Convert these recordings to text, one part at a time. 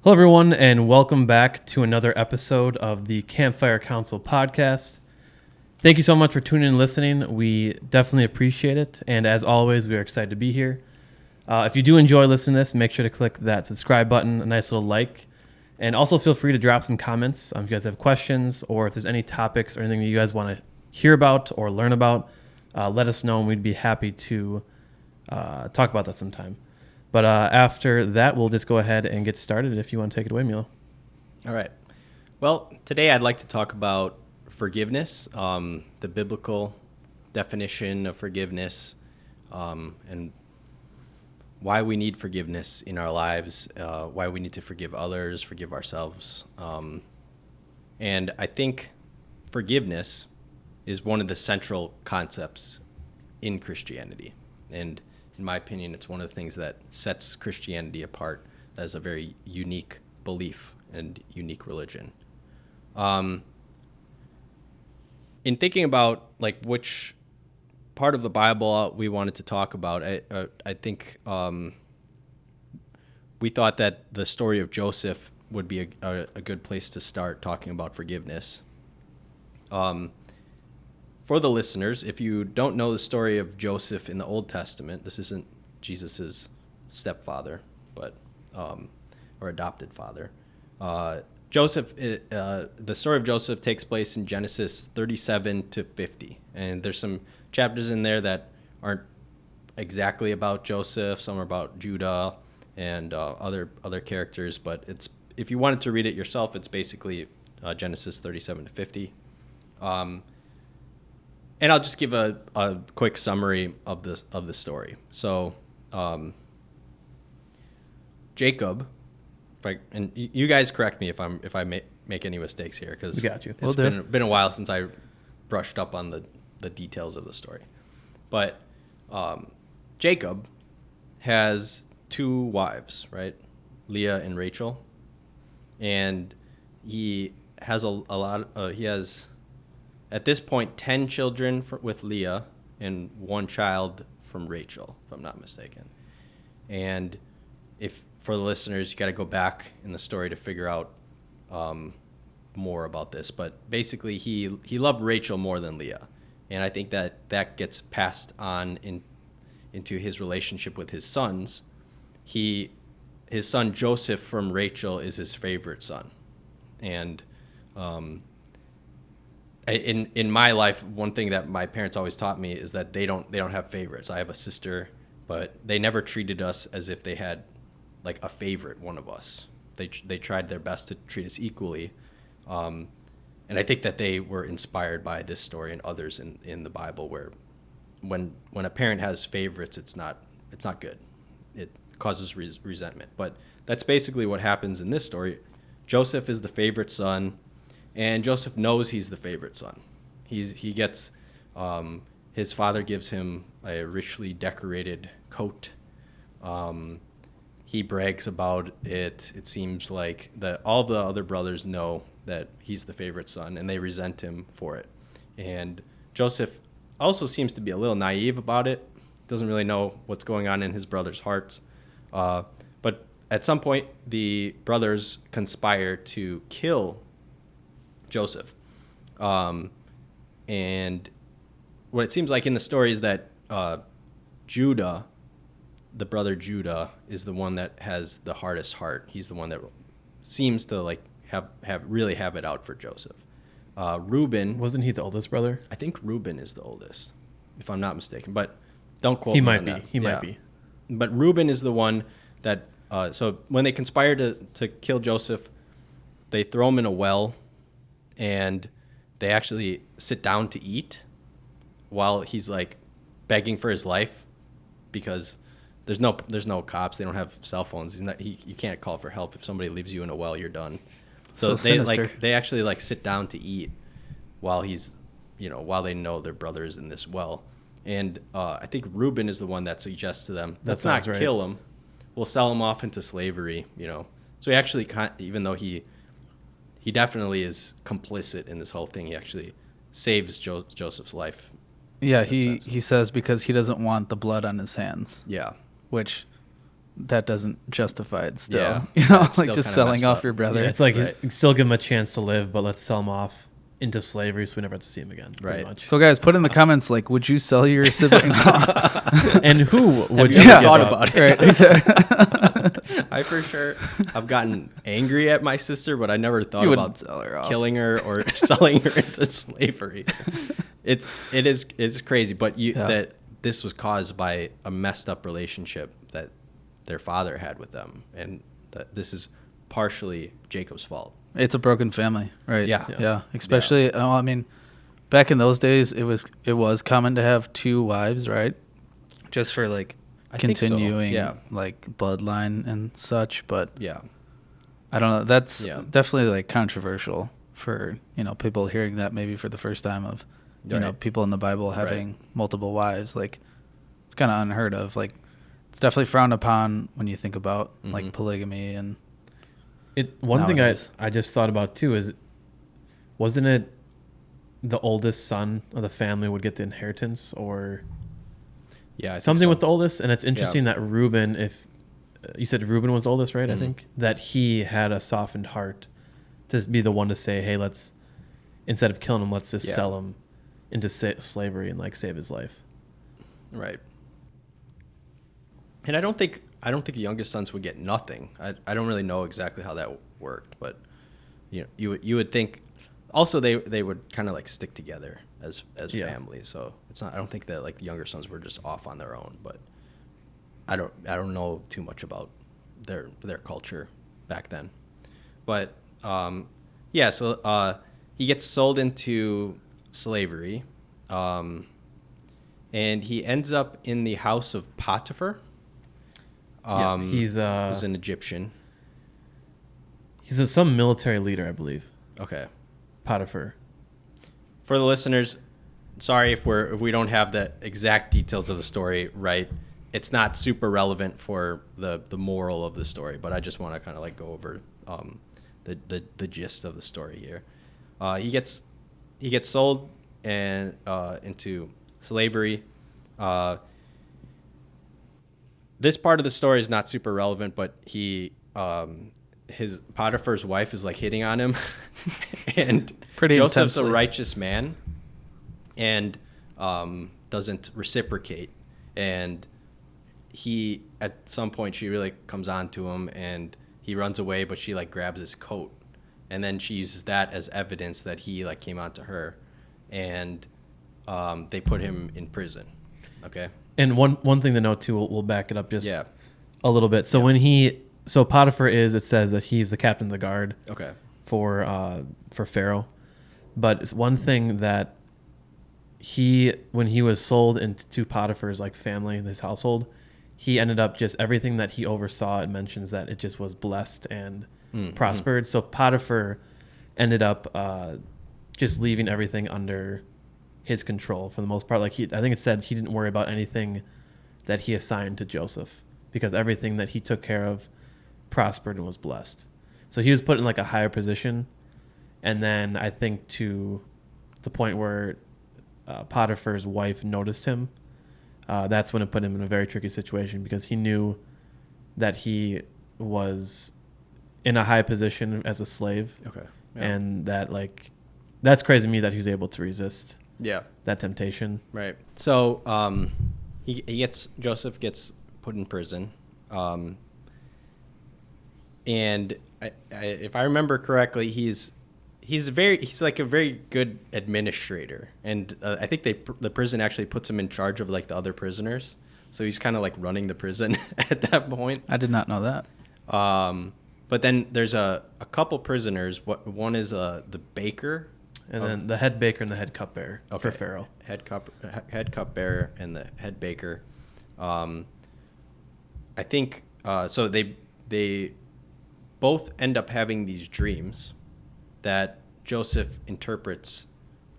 Hello, everyone, and welcome back to another episode of the Campfire Council podcast. Thank you so much for tuning in and listening. We definitely appreciate it, and as always, we are excited to be here. If you do enjoy listening to this, make sure to click that subscribe button, a nice little like, and also feel free to drop some comments if you guys have questions or if there's any topics or anything that you guys want to hear about or learn about. Let us know, and we'd be happy to talk about that sometime. But after that, we'll just go ahead and get started if you want to take it away, Milo. All right. Well, today I'd like to talk about forgiveness, the biblical definition of forgiveness, and why we need forgiveness in our lives, why we need to forgive others, forgive ourselves. And I think forgiveness is one of the central concepts in Christianity. And in my opinion, it's one of the things that sets Christianity apart as a very unique belief and unique religion. In thinking about like which part of the Bible we wanted to talk about, I think we thought that the story of Joseph would be a good place to start talking about forgiveness. For the listeners, if you don't know the story of Joseph in the Old Testament, this isn't Jesus's stepfather, but or adopted father. Joseph, the story of Joseph takes place in Genesis 37 to 50, and there's some chapters in there that aren't exactly about Joseph. Some are about Judah and other characters, but it's if you wanted to read it yourself, it's basically Genesis 37 to 50. And I'll just give a quick summary of the story. So, Jacob, and you guys correct me if I make any mistakes here, because We got you. It's been a while since I brushed up on the details of the story. But Jacob has two wives, right? Leah and Rachel, and he has a lot. He has, at this point, 10 children with Leah and one child from Rachel, if I'm not mistaken. And if for the listeners, you got to go back in the story to figure out more about this. But basically, he loved Rachel more than Leah, and I think that gets passed on into his relationship with his sons. His son Joseph from Rachel is his favorite son, and in my life, one thing that my parents always taught me is that they don't have favorites. I have a sister, but they never treated us as if they had like a favorite one of us. They tried their best to treat us equally, and I think that they were inspired by this story and others in the Bible, where when a parent has favorites, it's not good. It causes resentment. But that's basically what happens in this story. Joseph is the favorite son, and Joseph knows he's the favorite son. He gets his father gives him a richly decorated coat. He brags about it. It seems like that all the other brothers know that he's the favorite son, and they resent him for it. And Joseph also seems to be a little naive about it. Doesn't really know what's going on in his brothers' hearts. But at some point, the brothers conspire to kill Joseph. And what it seems like in the story is that Judah, the brother Judah, is the one that has the hardest heart. He's the one that seems to like have it out for Joseph. Reuben, Wasn't he the oldest brother? I think Reuben is the oldest, if I'm not mistaken, but don't quote me on that. He might be. But Reuben is the one that, so when they conspire to kill Joseph, they throw him in a well, and they actually sit down to eat while he's like begging for his life, because there's no cops. They don't have cell phones. You can't call for help. If somebody leaves you in a well, you're done. So they actually sit down to eat while while they know their brother is in this well. And I think Reuben is the one that suggests to them, let's not kill him. We'll sell him off into slavery, So he actually, even though he definitely is complicit in this whole thing, he actually saves Joseph's life. Yeah, he says because he doesn't want the blood on his hands. Yeah. Which that doesn't justify it still. Yeah. You know, It's like still just kinda selling messed off up. your brother. Yeah, it's like Right. still give him a chance to live, but let's sell him off into slavery so we never have to see him again. Pretty Right. much. So guys, put in the comments, like, would you sell your sibling? And who would you you ever give thought up? about it? Right. I for sure I've gotten angry at my sister, but I never thought You wouldn't about sell her off. killing her or selling her into slavery. It's crazy, but that this was caused by a messed up relationship that their father had with them, and that this is partially Jacob's fault. It's a broken family, right? Yeah. Yeah. Especially, I mean, back in those days, it was common to have 2 wives, right? Just for like I think so, continuing yeah. like bloodline and such. But Yeah. I don't know. That's Yeah. definitely like controversial for, you know, people hearing that maybe for the first time of, you know, Right. people in the Bible having Right. multiple wives. Like, it's kind of unheard of. Like, it's definitely frowned upon when you think about like Mhm. polygamy and. One thing Nowadays. I just thought about too is, wasn't it the oldest son of the family would get the inheritance or Yeah. I think something so. with the oldest? And it's interesting that Reuben, if you said Reuben was the oldest, right? Mhm. I think that he had a softened heart to be the one to say, hey, let's, instead of killing him, let's just Yeah. sell him into slavery and like save his life. Right. And I don't think the youngest sons would get nothing. I don't really know exactly how that worked, but you know, you would think also they would kind of like stick together as Yeah. family. So it's not, I don't think that like the younger sons were just off on their own, but I don't know too much about their culture back then. But yeah, so he gets sold into slavery. And he ends up in the house of Potiphar. Yeah, he's who's an Egyptian. some military leader, I believe. Okay. Potiphar. For the listeners, sorry if we don't have the exact details of the story right. It's not super relevant for the moral of the story, but I just want to kind of like go over the gist of the story here. He gets sold and into slavery. This part of the story is not super relevant, but his Potiphar's wife is like hitting on him, and Pretty Joseph's intensely. a righteous man, and doesn't reciprocate, and he at some point she really comes on to him, and he runs away, but she like grabs his coat, and then she uses that as evidence that he like came on to her, and they put him in prison. Okay. And one thing to note too, we'll back it up just Yeah. a little bit. So so Potiphar it says that he's the captain of the guard Okay. for Pharaoh. But it's one thing that when he was sold into Potiphar's like family, his household, he ended up just everything that he oversaw. It mentions that it just was blessed and prospered. So Potiphar ended up just leaving everything under his control for the most part. Like I think it said he didn't worry about anything that he assigned to Joseph because everything that he took care of prospered and was blessed. So he was put in like a higher position. And then I think to the point where Potiphar's wife noticed him, that's when it put him in a very tricky situation because he knew that he was in a high position as a slave. Okay. And that like, that's crazy to me that he was able to resist Yeah. that temptation. Right. So Joseph gets put in prison, and if I remember correctly, he's like a very good administrator, and I think the prison actually puts him in charge of like the other prisoners, so he's kind of like running the prison at that point. I did not know that. But then there's a couple prisoners. One is the baker. And then the head baker and the head cupbearer for Pharaoh. Head cupbearer and the head baker. I think so. They both end up having these dreams that Joseph interprets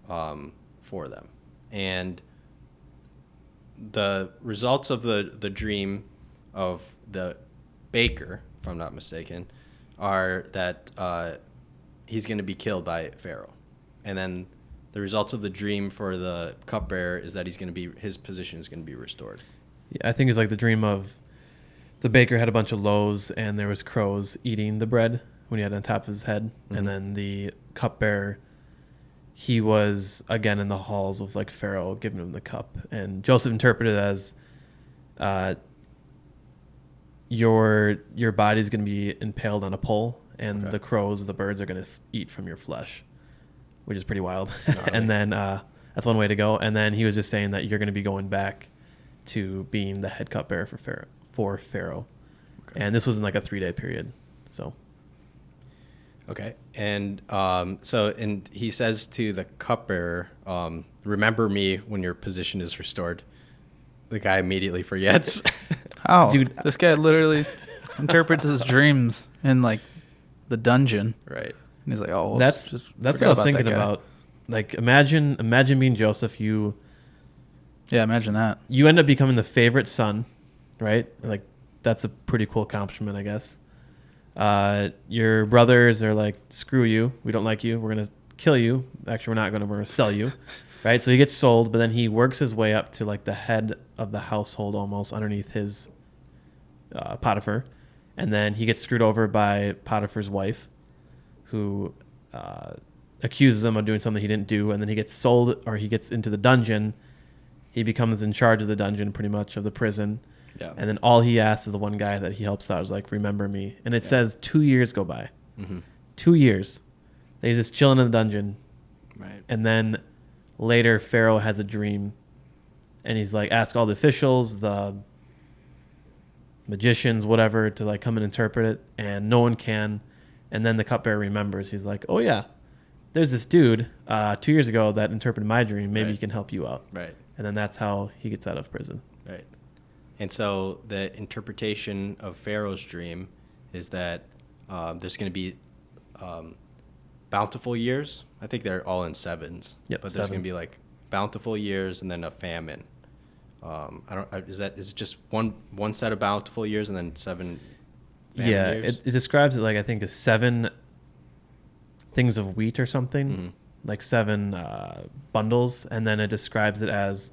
for them, and the results of the dream of the baker, if I'm not mistaken, are that he's going to be killed by Pharaoh. And then the results of the dream for the cupbearer is that his position is going to be restored. Yeah, I think it's like the dream of the baker had a bunch of loaves, and there was crows eating the bread when he had it on top of his head. Mhm. And then the cupbearer, he was again in the halls of like Pharaoh, giving him the cup. And Joseph interpreted it as, your body's going to be impaled on a pole, and Okay. the crows, the birds, are going to eat from your flesh, which is pretty wild. Gnarly. And then that's one way to go. And then he was just saying that you're going to be going back to being the head cupbearer for Pharaoh. Okay. And this was in like a 3-day period. So Okay. And and he says to the cupbearer, remember me when your position is restored. The guy immediately forgets. How? Dude, This guy literally interprets his dreams in like the dungeon. Right. And he's like, oh, whoops, that's just what forgot I was that thinking guy. about. Like imagine being Joseph. You Yeah, imagine that. end up becoming the favorite son, right? Like that's a pretty cool accomplishment, I guess. Your brothers are like, screw you, we don't like you, we're gonna kill you. Actually, we're gonna sell you. Right? So he gets sold, but then he works his way up to like the head of the household, almost underneath his Potiphar. And then he gets screwed over by Potiphar's wife, who accuses him of doing something he didn't do. And then he gets sold, or he gets into the dungeon. He becomes in charge of the dungeon, pretty much, of the prison. Yeah. And then all he asks of the one guy that he helps out is like, remember me. And it says 2 years go by. Mm-hmm. 2 years. He's just chilling in the dungeon. Right. And then later, Pharaoh has a dream, and he's like, ask all the officials, the magicians, whatever, to like come and interpret it, and no one can. And then the cupbearer remembers. He's like, oh yeah, there's this dude 2 years ago that interpreted my dream. Maybe Right. he can help you out. Right. And then that's how he gets out of prison. Right. And so the interpretation of Pharaoh's dream is that there's going to be bountiful years. I think they're all in sevens. Yep, But there's 7. going to be like bountiful years and then a famine. Is it just one set of bountiful years and then 7 famine Yeah, years? it describes it like, I think, as 7 things of wheat or something, Mhm. like 7 bundles, and then it describes it as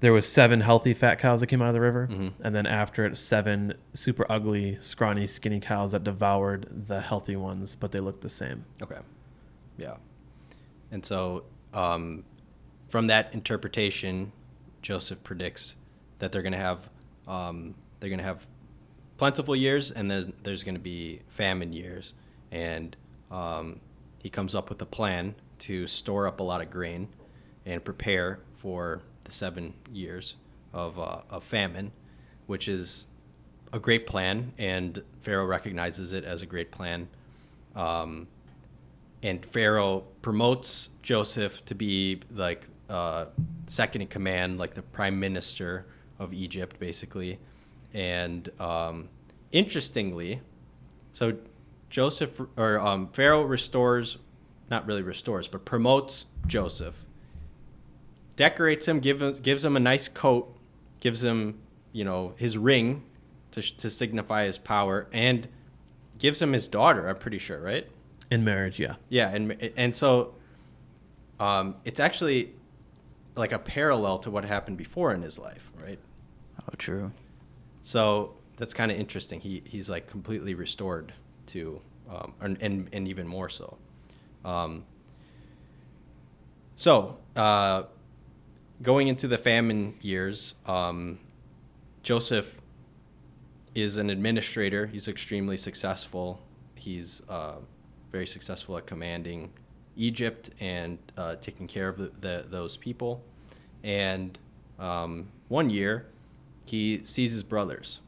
there was 7 healthy fat cows that came out of the river, Mhm. and then after it, 7 super ugly, scrawny, skinny cows that devoured the healthy ones, but they looked the same. Okay. Yeah. And so from that interpretation, Joseph predicts that they're going to have plentiful years, and then there's going to be famine years. And he comes up with a plan to store up a lot of grain and prepare for the 7 years of famine, which is a great plan, and Pharaoh recognizes it as a great plan. And Pharaoh promotes Joseph to be like second in command, like the prime minister of Egypt, basically. And interestingly, so Pharaoh not really restores, but promotes Joseph, decorates him, gives him a nice coat, gives him, his ring to signify his power, and gives him his daughter, I'm pretty sure, right? In marriage, yeah. Yeah, and so it's actually like a parallel to what happened before in his life, right? Oh, true. So that's kind of interesting. He's like completely restored to, and even more so. Going into the famine years, Joseph is an administrator. He's extremely successful. He's very successful at commanding Egypt and taking care of those people. And one year, he sees his brothers,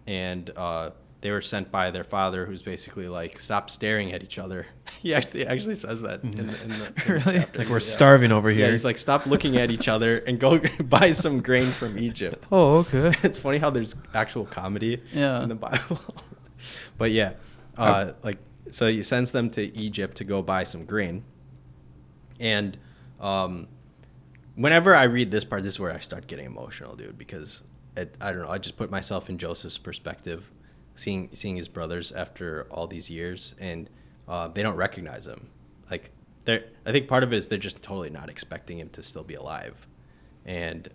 and they were sent by their father, who's basically like, "Stop staring at each other." He actually says that in the Really? chapter. Like, we're Yeah. starving over Yeah, here. he's like, "Stop looking at each other and go buy some grain from Egypt." Oh, okay. It's funny how there's actual comedy Yeah. in the Bible. But yeah, so he sends them to Egypt to go buy some grain. And whenever I read this part, this is where I start getting emotional, dude, because I don't know, I just put myself in Joseph's perspective, seeing his brothers after all these years, and they don't recognize him. Like, I think part of it is they're just totally not expecting him to still be alive. And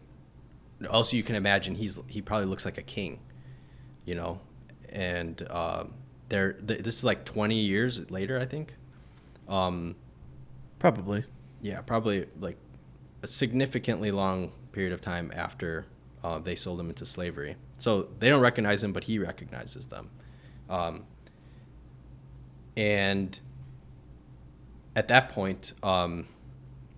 also, you can imagine he probably looks like a king. you know, and this is like 20 years later, I think. Probably. Yeah, probably like a significantly long period of time after they sold him into slavery. So they don't recognize him, but he recognizes them. And at that point,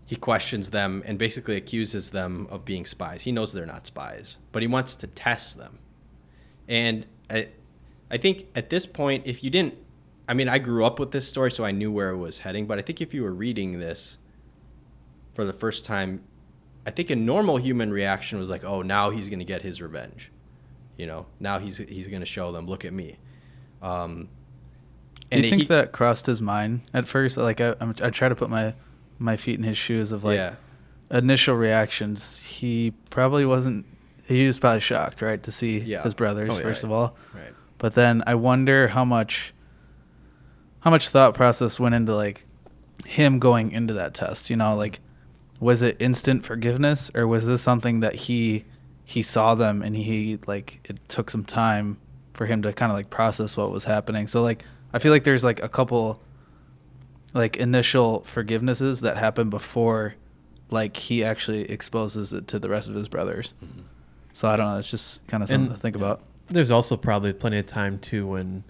he questions them and basically accuses them of being spies. He knows they're not spies, but he wants to test them. And I think at this point, if you didn't, I mean, I grew up with this story, so I knew where it was heading. But I think if you were reading this for the first time, I think a normal human reaction was like, oh, now he's going to get his revenge. You know, now he's going to show them, look at me. Do you think that crossed his mind at first? Like, I try to put my feet in his shoes of, like, initial reactions. He probably wasn't, he was probably shocked, right, to see his brothers, first of all. Right. But then I wonder how much thought process went into, like, him going into that test. You know, like, was it instant forgiveness, or was this something that he saw them and he, like, it took some time for him to kind of, like, process what was happening? So, like, I feel like there's, like, a couple, like, initial forgivenesses that happen before, like, he actually exposes it to the rest of his brothers. Mm-hmm. So I don't know. It's just kind of something to think about. There's also probably plenty of time too when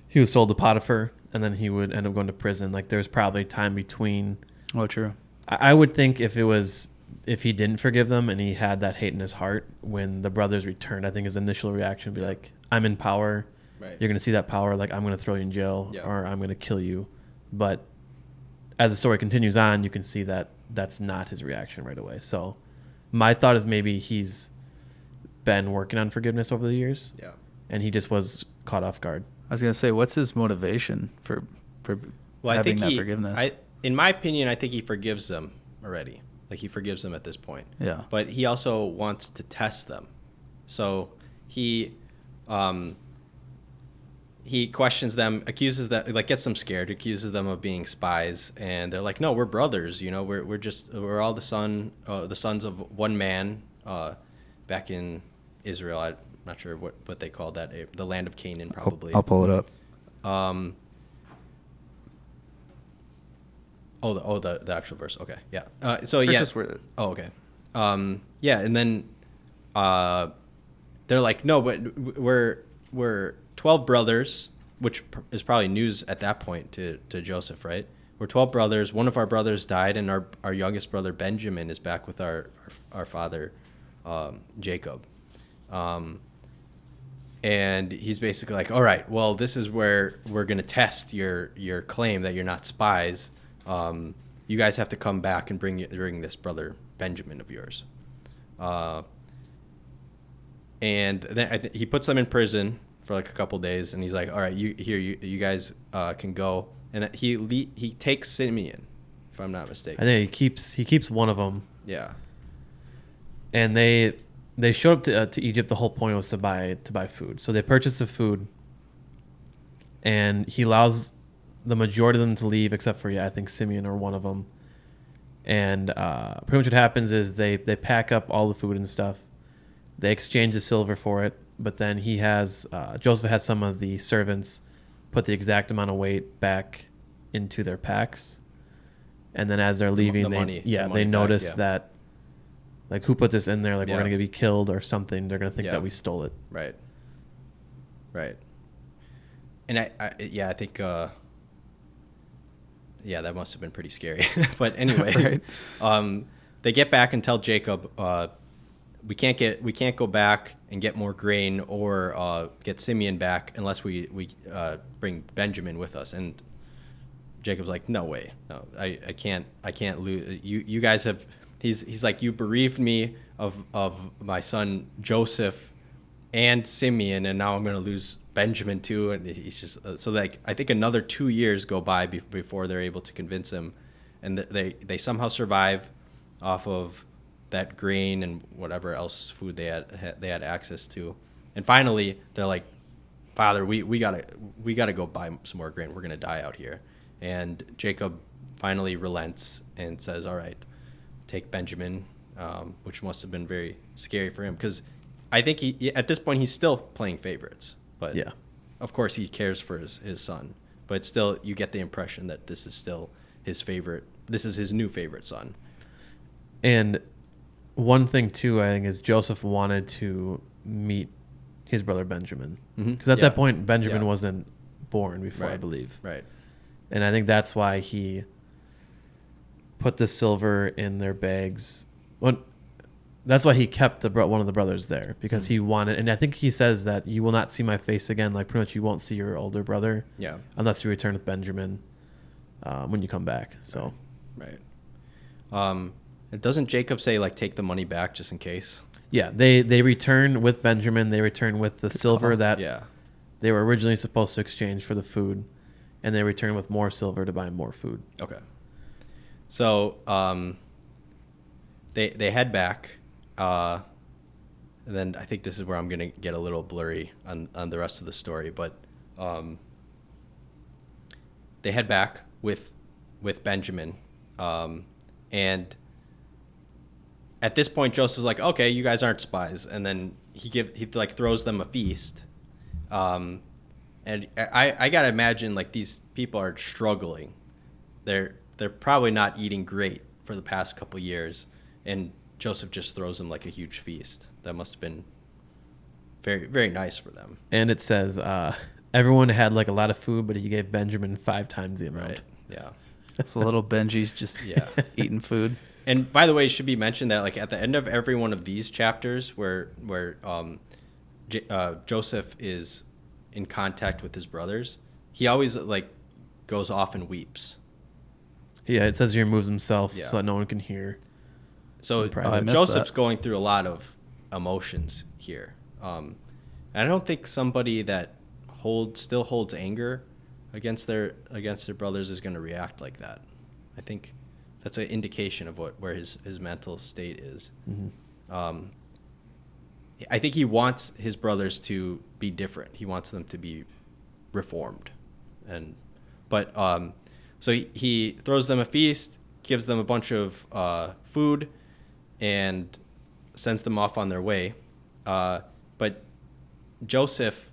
he was sold to Potiphar and then he would end up going to prison. Like, there's probably time between. Oh, true. I would think if he didn't forgive them and he had that hate in his heart when the brothers returned, I think his initial reaction would be like, I'm in power. Right. You're going to see that power. Like, I'm going to throw you in jail or I'm going to kill you. But as the story continues on, you can see that that's not his reaction right away. So my thought is maybe he's been working on forgiveness over the years. Yeah. And he just was caught off guard. I was going to say, what's his motivation for having that forgiveness? In my opinion, I think he forgives them already. Like, he forgives them at this point. Yeah. But he also wants to test them. So he questions them, accuses them, like, gets them scared, accuses them of being spies, and they're like, "No, we're brothers. You know, we're all the sons of one man." Back in Israel, I'm not sure what they call that, the land of Canaan, probably. I'll pull it up. The actual verse. Okay, yeah. Okay. Yeah, and then they're like, "No, but we're 12 brothers," which is probably news at that point to Joseph, right? We're 12 brothers. One of our brothers died, and our youngest brother Benjamin is back with our father Jacob. And he's basically like, all right, well, this is where we're going to test your claim that you're not spies. You guys have to come back and bring this brother Benjamin of yours. And then he puts them in prison for like a couple days, and he's like, all right, you guys can go. And he takes Simeon, if I'm not mistaken. I think he keeps one of them. Yeah. And they showed up to Egypt. The whole point was to buy food. So they purchased the food, and he allows the majority of them to leave, except for I think Simeon or one of them. And pretty much what happens is they pack up all the food and stuff. They exchange the silver for it, but then Joseph has some of the servants put the exact amount of weight back into their packs, and then as they're leaving, they notice that. Like, who put this in there? Like, we're going to be killed or something. They're going to think that we stole it. Right. And I think, that must have been pretty scary. But anyway, they get back and tell Jacob, we can't go back and get more grain or get Simeon back unless we bring Benjamin with us. And Jacob's like, no way, no, I can't lose. You guys have. He's like, you bereaved me of my son Joseph and Simeon, and now I'm going to lose Benjamin too. And he's just so, like, I think another 2 years go by before they're able to convince him, and they somehow survive off of that grain and whatever else food they had access to. And finally, they're like, Father, we gotta go buy some more grain. We're gonna die out here. And Jacob finally relents and says, all right, take Benjamin, which must have been very scary for him, because I think at this point he's still playing favorites, but Yeah. of course he cares for his son, but it's still, you get the impression that this is still his favorite. This is his new favorite son. And one thing too, I think, is Joseph wanted to meet his brother Benjamin, because at that point Benjamin wasn't born before, I believe. Right. And I think that's why he put the silver in their bags. Well, that's why he kept one of the brothers there, because he wanted. And I think he says that you will not see my face again. Like, pretty much, you won't see your older brother. Yeah. Unless you return with Benjamin when you come back. So. Right. Doesn't Jacob say, like, take the money back just in case? Yeah, they return with Benjamin. They return with the silver that they were originally supposed to exchange for the food, and they return with more silver to buy more food. Okay. So they head back, and then I think this is where I'm gonna get a little blurry on the rest of the story, but they head back with Benjamin, and at this point Joseph's like, okay, you guys aren't spies, and then he like throws them a feast, and I gotta imagine, like, these people are struggling. They're probably not eating great for the past couple years, and Joseph just throws them like a huge feast. That must have been very, very nice for them. And it says everyone had like a lot of food, but he gave Benjamin 5 times the amount. Right. Yeah. So little Benji's just eating food. And by the way, it should be mentioned that, like, at the end of every one of these chapters where Joseph is in contact with his brothers, he always, like, goes off and weeps. Yeah, it says he removes himself so that no one can hear. So Joseph's going through a lot of emotions here. And I don't think somebody that still holds anger against their brothers is going to react like that. I think that's an indication of where his mental state is. Mm-hmm. I think he wants his brothers to be different. He wants them to be reformed, but so he throws them a feast, gives them a bunch of food, and sends them off on their way. But Joseph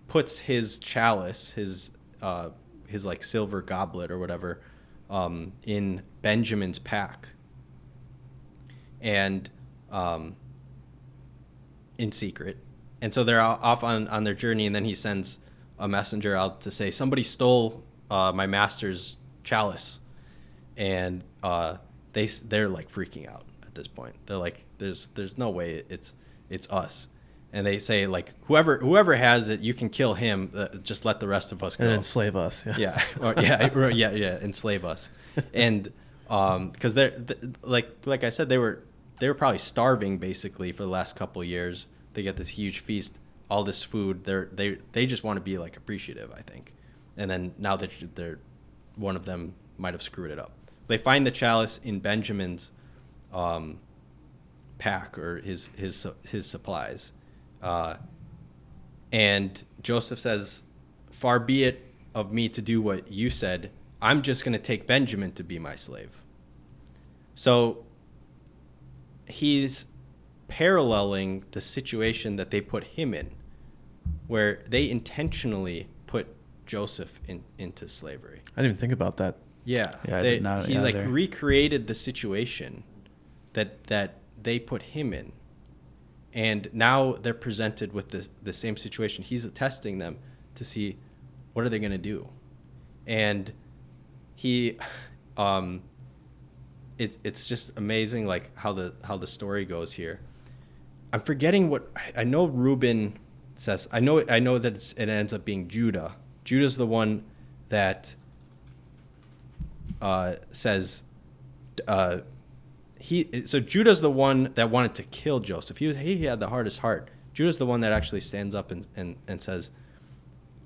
puts his chalice, his like silver goblet or whatever, in Benjamin's pack, and in secret. And so they're off on their journey, and then he sends a messenger out to say, somebody stole my master's chalice. And they're like freaking out at this point. They're like, there's no way it's us. And they say, like, whoever has it, you can kill him. Just let the rest of us go And enslave us. Yeah. Enslave us. And because they're like I said, they were probably starving basically for the last couple of years. They get this huge feast, all this food. They just want to be, like, appreciative, I think. And then now that they're one of them might have screwed it up. They find the chalice in Benjamin's pack, or his supplies. And Joseph says, far be it of me to do what you said. I'm just going to take Benjamin to be my slave. So he's paralleling the situation that they put him in, where they intentionally put Joseph into slavery. I didn't even think about that. I did not he either. like recreated the situation that they put him in. And now they're presented with the same situation. He's testing them to see what are they going to do. And he, it's just amazing, like, how the story goes here. I'm forgetting what I know. Reuben says. I know that it ends up being Judah. Judah's the one that says. So Judah's the one that wanted to kill Joseph. He had the hardest heart. Judah's the one that actually stands up and says,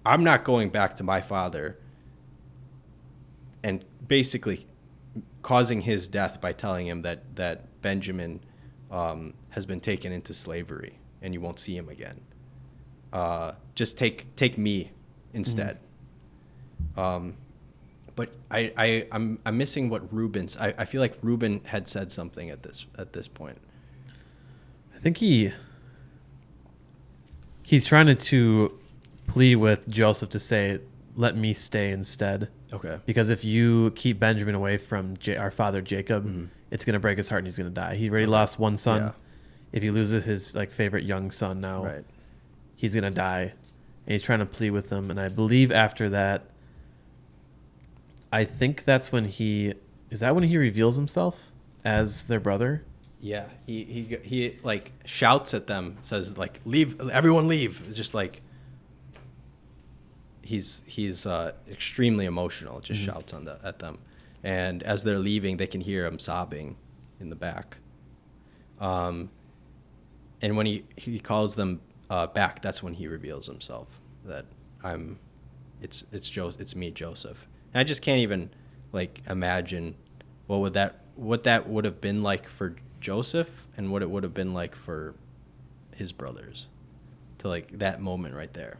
I'm not going back to my father, and basically causing his death by telling him that Benjamin has been taken into slavery and you won't see him again. Just take me instead. Mm-hmm. But I'm missing what Reuben's. I feel like Reuben had said something at this point. I think he he's trying to plead with Joseph to say, let me stay instead. Okay. Because if you keep Benjamin away from our father Jacob, Mm-hmm. it's going to break his heart and he's going to die. He already lost one son. Yeah. If he loses his like favorite young son now, Right. he's going to die. And he's trying to plead with them. And I believe after that, I think that's when is that when he reveals himself as their brother? Yeah. He like shouts at them, says like, leave, everyone leave. It's just like, he's extremely emotional. Just shouts at them. And as they're leaving, they can hear him sobbing in the back. And when he calls them back, that's when he reveals himself, that it's me, Joseph. And I just can't even like imagine what that would have been like for Joseph and what it would have been like for his brothers, to like that moment right there.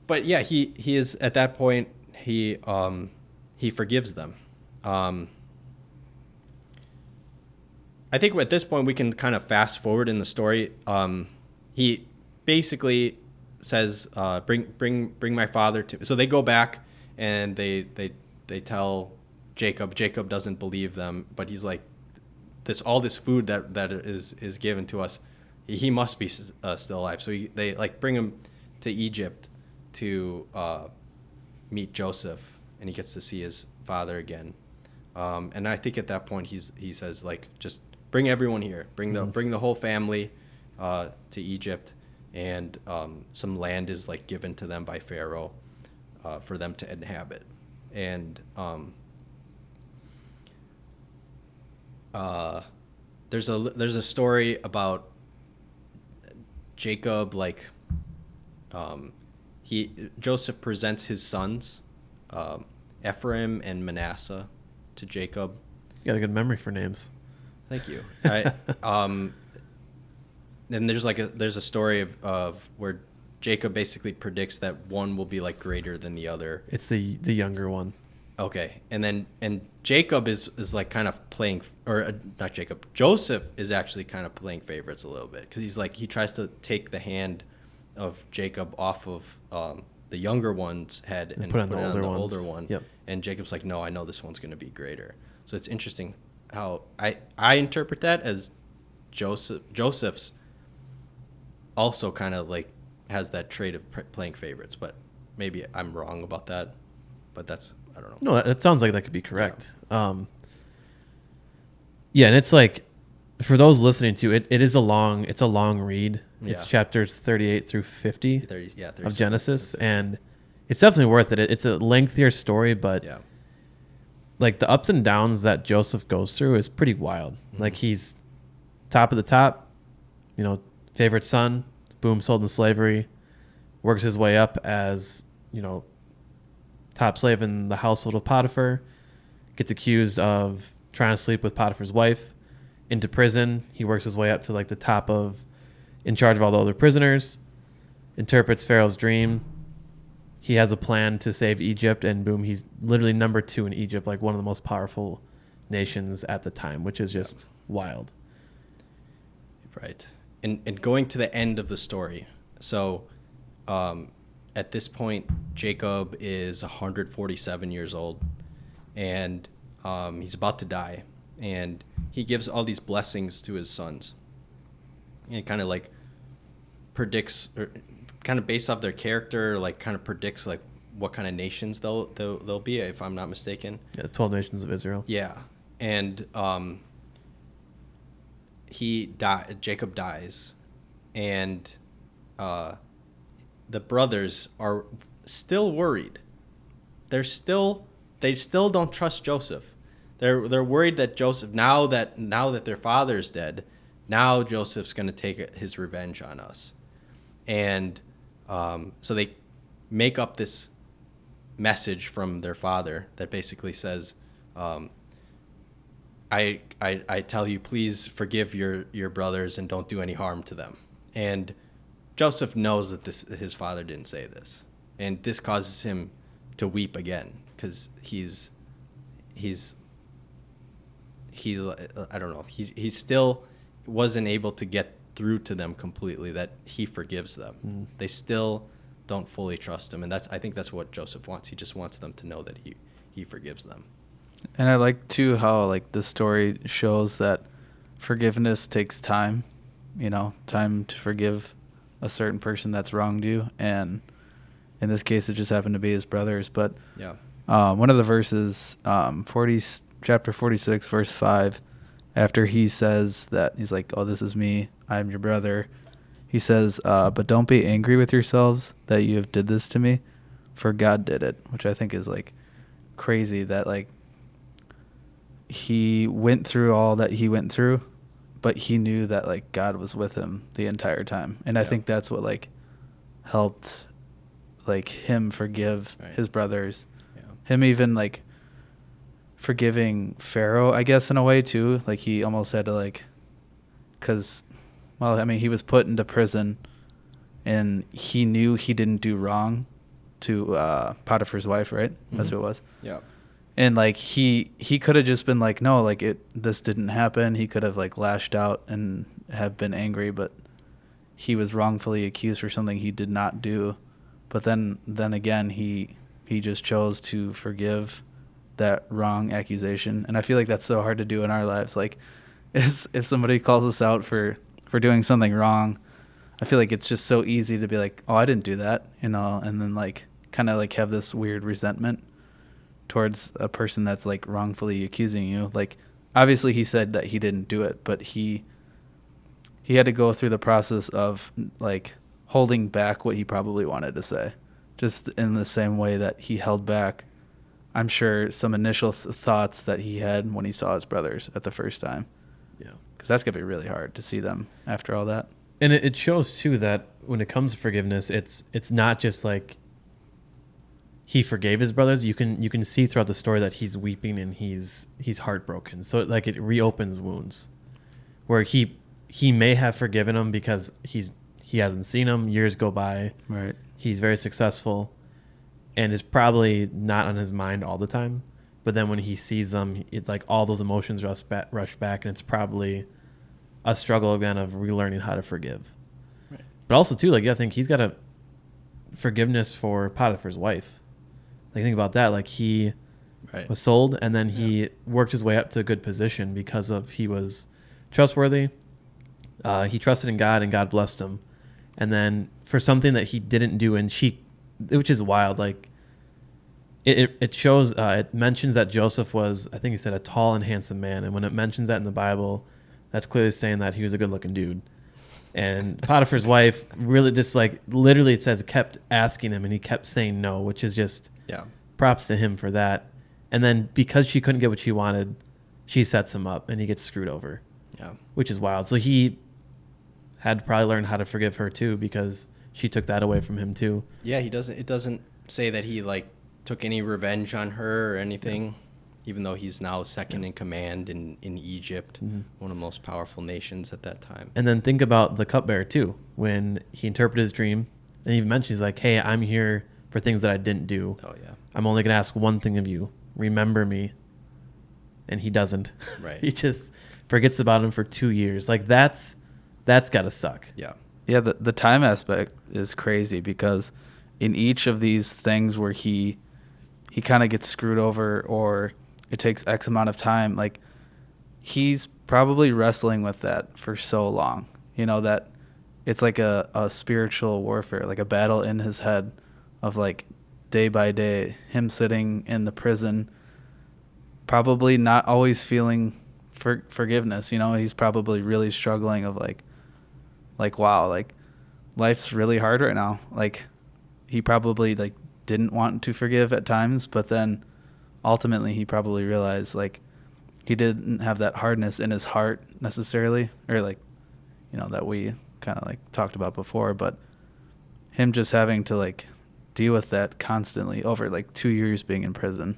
But yeah, he is at that point, he forgives them. I think at this point we can kind of fast forward in the story. He basically says, "Bring my father to." So they go back and they tell Jacob. Jacob doesn't believe them, but he's like, all this food that is given to us, he must be still alive. So they like bring him to Egypt to meet Joseph, and he gets to see his father again. And I think at that point he says like, just bring everyone here, bring the whole family to Egypt, and some land is like given to them by Pharaoh for them to inhabit. And there's a story about Jacob, like Joseph presents his sons, Ephraim and Manasseh, to Jacob. You got a good memory for names. Thank you. And there's a story of where Jacob basically predicts that one will be like greater than the other. It's the younger one. Okay, and Jacob is like kind of playing, or not Jacob. Joseph is actually kind of playing favorites a little bit, because he's like, he tries to take the hand of Jacob off of the younger one's head and put it on the older one. Yep. And Jacob's like, no, I know this one's going to be greater. So it's interesting how I interpret that as Joseph's also kind of like has that trait of playing favorites, but maybe I'm wrong about that. But that's, I don't know. No, that sounds like that could be correct. Yeah, and it's like, for those listening to it, it's a long read. It's chapters 38 through 50 of Genesis, and it's definitely worth it. It's a lengthier story, but like the ups and downs that Joseph goes through is pretty wild. Mm-hmm. Like he's top of the top, favorite son, boom, sold in slavery, works his way up as, top slave in the household of Potiphar, gets accused of trying to sleep with Potiphar's wife, into prison. He works his way up to like the top in charge of all the other prisoners, interprets Pharaoh's dream. He has a plan to save Egypt, and boom, he's literally number 2 in Egypt, like one of the most powerful nations at the time, which is just wild. Right. And going to the end of the story. So at this point, Jacob is 147 years old, and he's about to die. And he gives all these blessings to his sons. And kind of like predicts, or kind of based off their character, like kind of predicts like what kind of nations they'll be, if I'm not mistaken. Yeah, the 12 nations of Israel. Yeah. And Jacob dies, and the brothers are still worried. They still don't trust Joseph. They're worried that Joseph, now that their father's dead, now Joseph's going to take his revenge on us. And so they make up this message from their father that basically says, I tell you, please forgive your brothers and don't do any harm to them. And Joseph knows that his father didn't say this. And this causes him to weep again, because he's I don't know, he still wasn't able to get through to them completely that he forgives them. They still don't fully trust him, and I think that's what Joseph wants. He just wants them to know that he forgives them. And I like too how like the story shows that forgiveness takes time, time to forgive a certain person that's wronged you. And in this case, it just happened to be his brothers. But Yeah. one of the verses, chapter 46, verse 5, after he says that, he's like, oh, this is me, I'm your brother. He says, but don't be angry with yourselves that you have did this to me, for God did it, which I think is like crazy that like he went through all that he went through, but he knew that like God was with him the entire time. And I think that's what like helped like him forgive his brothers. Yeah. Him even like forgiving Pharaoh, I guess, in a way too. Like he almost had to like, cause well, I mean, he was put into prison and he knew he didn't do wrong to Potiphar's wife, right? Mm-hmm. That's who it was. Yeah. And like he could have just been like, no, like this didn't happen. He could have like lashed out and have been angry, but he was wrongfully accused for something he did not do. But then again, he just chose to forgive that wrong accusation. And I feel like that's so hard to do in our lives. Like if somebody calls us out for doing something wrong, I feel like it's just so easy to be like, oh, I didn't do that, and then like kind of like have this weird resentment towards a person that's like wrongfully accusing you. Like obviously he said that he didn't do it, but he had to go through the process of like holding back what he probably wanted to say, just in the same way that he held back, I'm sure, some initial thoughts that he had when he saw his brothers at the first time. Yeah. Because that's going to be really hard to see them after all that. And it shows too that when it comes to forgiveness, it's not just like he forgave his brothers. You can see throughout the story that he's weeping and he's heartbroken. So like it reopens wounds, where he may have forgiven them because he hasn't seen them. Years go by. Right. He's very successful, and is probably not on his mind all the time. But then when he sees them, it's like all those emotions rush back, and it's probably a struggle again of relearning how to forgive. Right. But also too, like I think he's got a forgiveness for Potiphar's wife. Like think about that. Like he was sold, and then he worked his way up to a good position because of he was trustworthy. He trusted in God, and God blessed him. And then for something that he didn't do, which is wild. Like it shows. It mentions that Joseph was, I think he said, a tall and handsome man. And when it mentions that in the Bible, that's clearly saying that he was a good-looking dude. And Potiphar's wife really just like literally it says kept asking him, and he kept saying no, which is just props to him for that. And then because she couldn't get what she wanted, she sets him up, and he gets screwed over. Yeah, which is wild. So he had to probably learn how to forgive her too, because she took that away from him too. Yeah, he doesn't. It doesn't say that he like took any revenge on her or anything, even though he's now second in command in Egypt, one of the most powerful nations at that time. And then think about the cupbearer too. When he interpreted his dream, and he mentions, he's like, "Hey, I'm here for things that I didn't do. Oh yeah, I'm only gonna ask one thing of you: remember me." And he doesn't. Right. He just forgets about him for 2 years. Like that's gotta suck. Yeah. Yeah. The time aspect is crazy, because in each of these things where he kind of gets screwed over, or it takes X amount of time, like he's probably wrestling with that for so long, that it's like a spiritual warfare, like a battle in his head of like day by day, him sitting in the prison, probably not always feeling forgiveness. He's probably really struggling of like, wow, like life's really hard right now. Like he probably like didn't want to forgive at times, but then ultimately he probably realized like he didn't have that hardness in his heart necessarily, or like, that we kind of like talked about before, but him just having to like deal with that constantly over like 2 years being in prison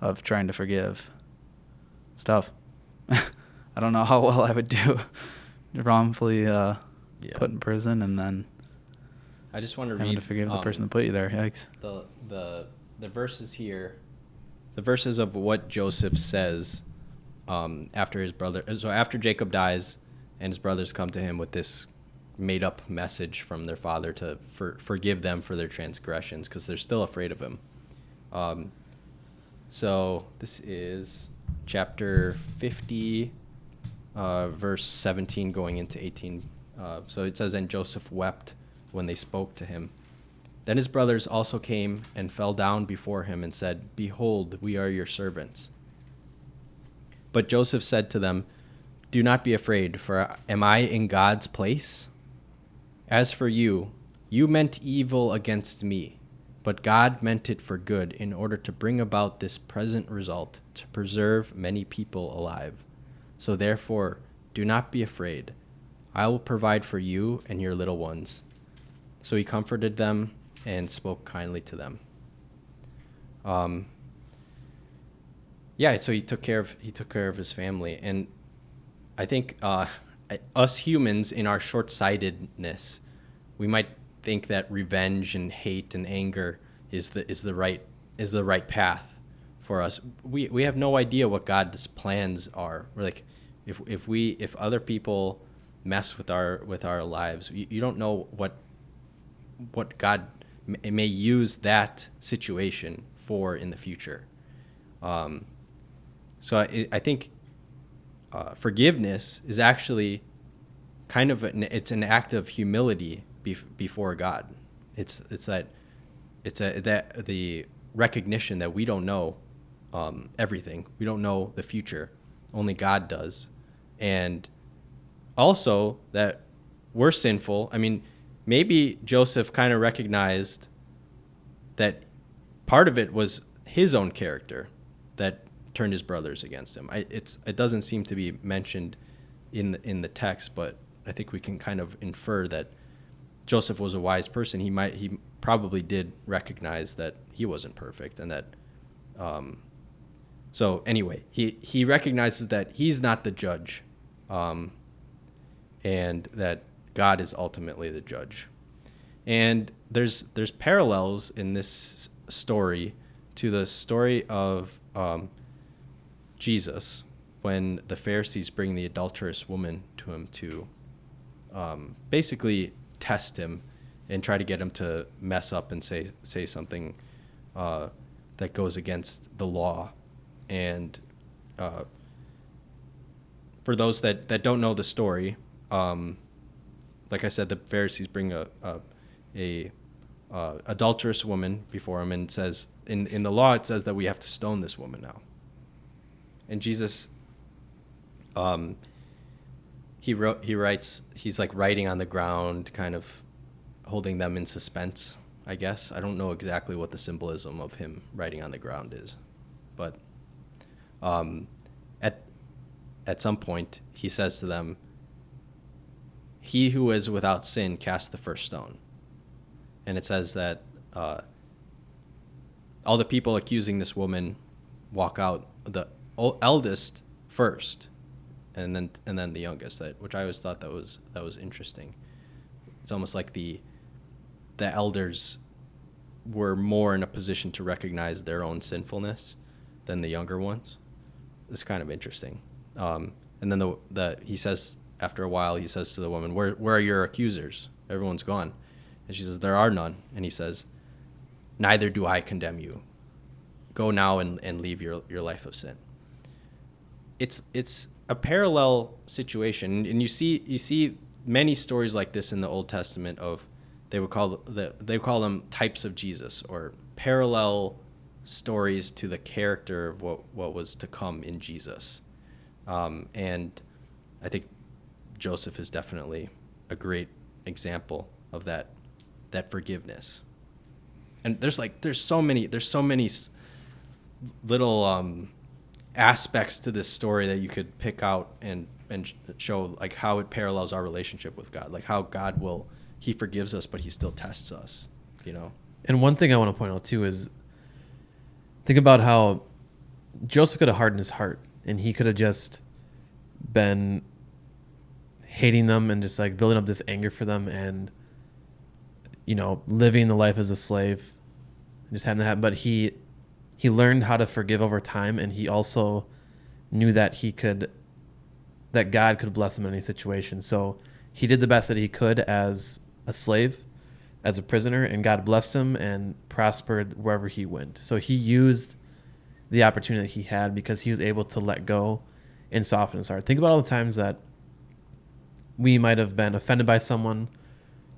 of trying to forgive. It's tough. I don't know how well I would do wrongfully put in prison, and then I just want to having read to forgive the person that put you there. Yikes. The verses here, the verses of what Joseph says after his brother. So after Jacob dies, and his brothers come to him with this made up message from their father to forgive them for their transgressions because they're still afraid of him. So this is chapter 50, verse 17 going into 18. So it says, "And Joseph wept when they spoke to him. Then his brothers also came and fell down before him and said, 'Behold, we are your servants.' But Joseph said to them, 'Do not be afraid, for am I in God's place? As for you, you meant evil against me, but God meant it for good in order to bring about this present result, to preserve many people alive. So therefore, do not be afraid. I will provide for you and your little ones.' So he comforted them and spoke kindly to them." So he took care of his family, and I think us humans, in our short-sightedness, we might think that revenge and hate and anger is the right path for us. We have no idea what God's plans are. We're like, if other people mess with our lives, you don't know what God may use that situation for in the future. So I think forgiveness is actually kind of it's an act of humility before God. It's the recognition that we don't know everything. We don't know the future. Only God does. And also that we're sinful. I mean, maybe Joseph kind of recognized that part of it was his own character that turned his brothers against him. It doesn't seem to be mentioned in the text, but I think we can kind of infer that Joseph was a wise person. He probably did recognize that he wasn't perfect, and that so anyway, he recognizes that he's not the judge, and that God is ultimately the judge. And there's parallels in this story to the story of Jesus, when the Pharisees bring the adulterous woman to him to basically test him and try to get him to mess up and say something that goes against the law. And for those that don't know the story, like I said, the Pharisees bring a adulterous woman before him, and says in the law it says that we have to stone this woman now. And Jesus, he writes, he's like writing on the ground, kind of holding them in suspense, I guess. I don't know exactly what the symbolism of him writing on the ground is, but at some point he says to them, "He who is without sin cast the first stone." And it says that all the people accusing this woman walk out, the eldest first, and then the youngest, which I always thought that was interesting. It's almost like the elders were more in a position to recognize their own sinfulness than the younger ones. It's kind of interesting. And then he says, after a while, he says to the woman, where are your accusers? Everyone's gone. And she says, "There are none." And he says, "Neither do I condemn you. Go now and leave your life of sin." It's a parallel situation, and you see many stories like this in the Old Testament of they call them types of Jesus, or parallel stories to the character of what was to come in Jesus. And I think Joseph is definitely a great example of that forgiveness. And there's so many little aspects to this story that you could pick out and show like how it parallels our relationship with God, like how he forgives us, but he still tests us, you know? And one thing I want to point out too is think about how Joseph could have hardened his heart, and he could have just been hating them and just like building up this anger for them, and living the life as a slave, just having that happen. But he learned how to forgive over time, and he also knew that that God could bless him in any situation. So he did the best that he could as a slave, as a prisoner, and God blessed him and prospered wherever he went. So he used the opportunity that he had because he was able to let go and soften his heart. Think about all the times that we might have been offended by someone,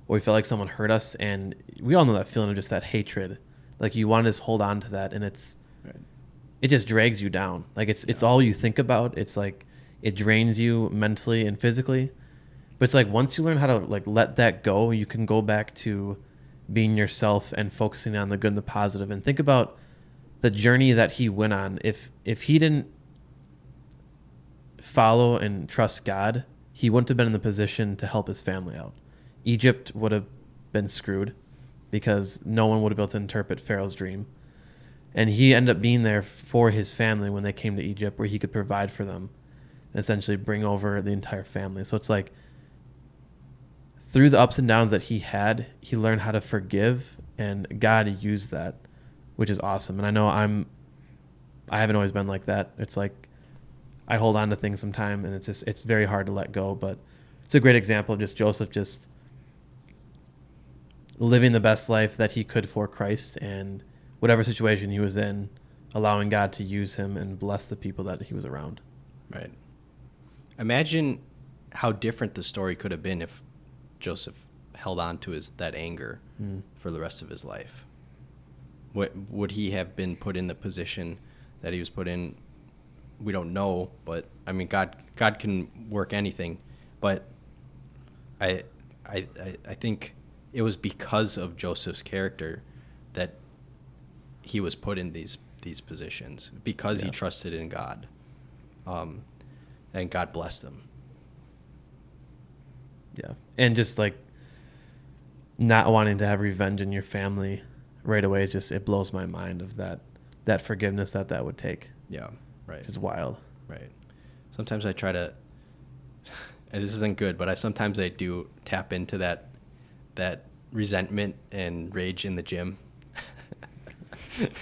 or we felt like someone hurt us, and we all know that feeling of just that hatred. Like you want to just hold on to that, and it just drags you down. Like it's all you think about. It's like it drains you mentally and physically. But it's like once you learn how to like let that go, you can go back to being yourself and focusing on the good and the positive. And think about the journey that he went on. If he didn't follow and trust God, he wouldn't have been in the position to help his family out. Egypt would have been screwed because no one would have been able to interpret Pharaoh's dream. And he ended up being there for his family when they came to Egypt, where he could provide for them and essentially bring over the entire family. So it's like through the ups and downs that he had, he learned how to forgive, and God used that, which is awesome. And I know I haven't always been like that. It's like I hold on to things sometime, and it's very hard to let go. But it's a great example of just Joseph just living the best life that he could for Christ, and whatever situation he was in, allowing God to use him and bless the people that he was around. Right. Imagine how different the story could have been if Joseph held on to that anger for the rest of his life. Would he have been put in the position that he was put in? We don't know, but I mean, God can work anything. But I think it was because of Joseph's character that he was put in these positions, because he trusted in God, and God blessed him. Yeah, and just like not wanting to have revenge in your family right away is just, it blows my mind of that forgiveness that would take. Yeah, right. It's wild. Right. Sometimes I try to, and this isn't good, but sometimes I do tap into that resentment and rage in the gym.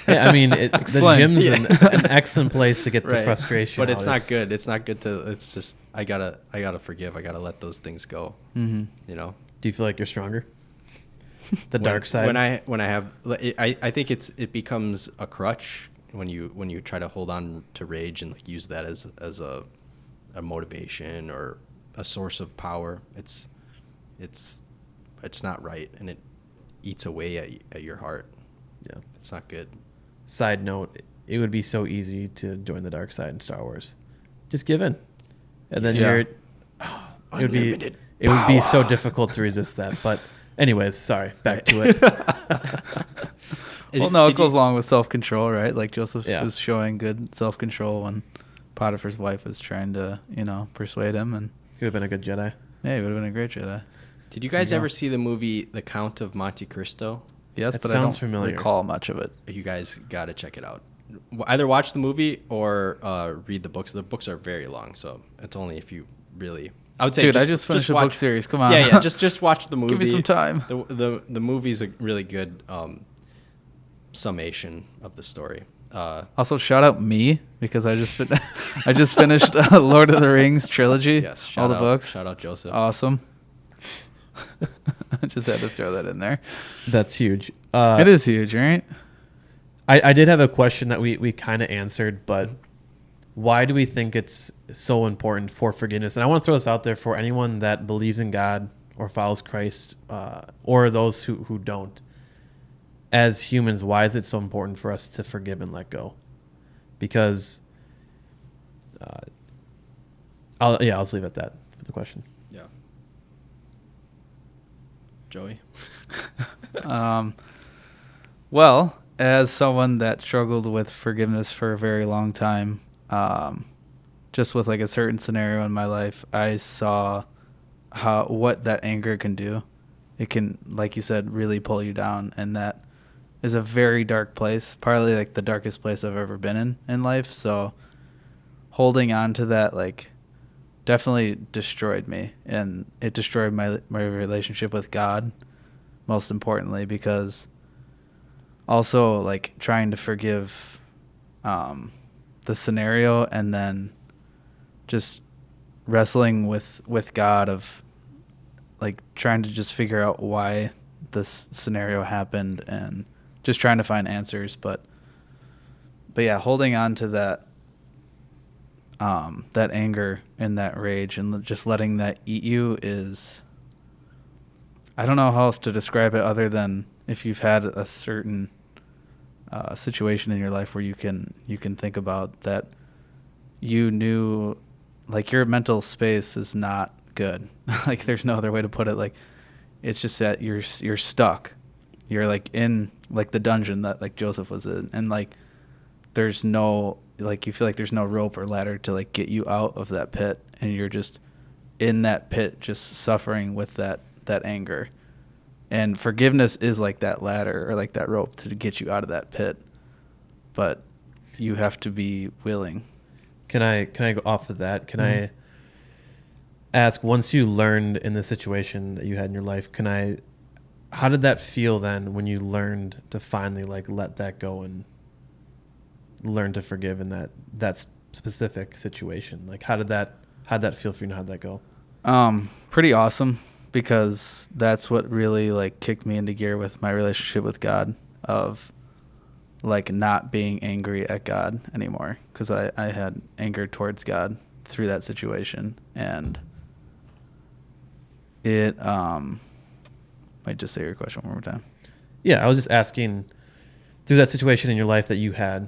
Yeah, I mean, the gym's an excellent place to get the frustration but out. It's not good. It's not good to. It's just I gotta forgive. I gotta let those things go. Mm-hmm. You know. Do you feel like you're stronger? The dark side. When I have, I think it becomes a crutch when you try to hold on to rage and like use that as a motivation or a source of power. It's not right, and it eats away at your heart. Yeah, it's not good. Side note: it would be so easy to join the dark side in Star Wars. Just give in, and then it would be so difficult to resist that. But anyways, sorry. Back to it. Well, no, it goes along with self-control, right? Like Joseph was showing good self-control when Potiphar's wife was trying to, persuade him, and he would have been a good Jedi. Yeah, he would have been a great Jedi. Did you guys ever see the movie The Count of Monte Cristo? Yes, that but sounds I don't familiar. recall much of it. You guys got to check it out. Either watch the movie or read the books. The books are very long, so it's only if you really. I would say, dude, I just finished a book series. Come on. Yeah. Just watch the movie. Give me some time. The movie's a really good summation of the story. Also, shout out me, because I just finished Lord of the Rings trilogy. Yes, all the books. Shout out Joseph. Awesome. I just had to throw that in there. That's huge. It is huge, right? I did have a question that we kind of answered, but why do we think it's so important for forgiveness? And I want to throw this out there for anyone that believes in God or follows Christ, or those who don't. As humans, why is it so important for us to forgive and let go? Because I'll just leave it at that for the question. Yeah. Joey? Well, as someone that struggled with forgiveness for a very long time, just with like a certain scenario in my life, I saw what that anger can do. It can, like you said, really pull you down, and that is a very dark place, probably like the darkest place I've ever been in life. So holding on to that, like, definitely destroyed me, and it destroyed my relationship with God, most importantly, because also like trying to forgive the scenario and then just wrestling with God, of like trying to just figure out why this scenario happened and just trying to find answers. But yeah, holding on to that anger and that rage and just letting that eat you is, I don't know how else to describe it other than if you've had a certain situation in your life where you can think about that, you knew like your mental space is not good. Like there's no other way to put it. Like it's just that you're stuck. You're like in like the dungeon that like Joseph was in, and like there's no, like you feel like there's no rope or ladder to like get you out of that pit, and you're just in that pit just suffering with that anger. And forgiveness is like that ladder or like that rope to get you out of that pit, but you have to be willing. Can I go off of that? Can I ask, once you learned in the situation that you had in your life, how did that feel then when you learned to finally like let that go and learn to forgive in that specific situation? Like how'd that feel for you and how'd that go? Pretty awesome, because that's what really like kicked me into gear with my relationship with God, of like not being angry at God anymore, because I had anger towards God through that situation. And it might just say your question one more time. Yeah, I was just asking, through that situation in your life that you had,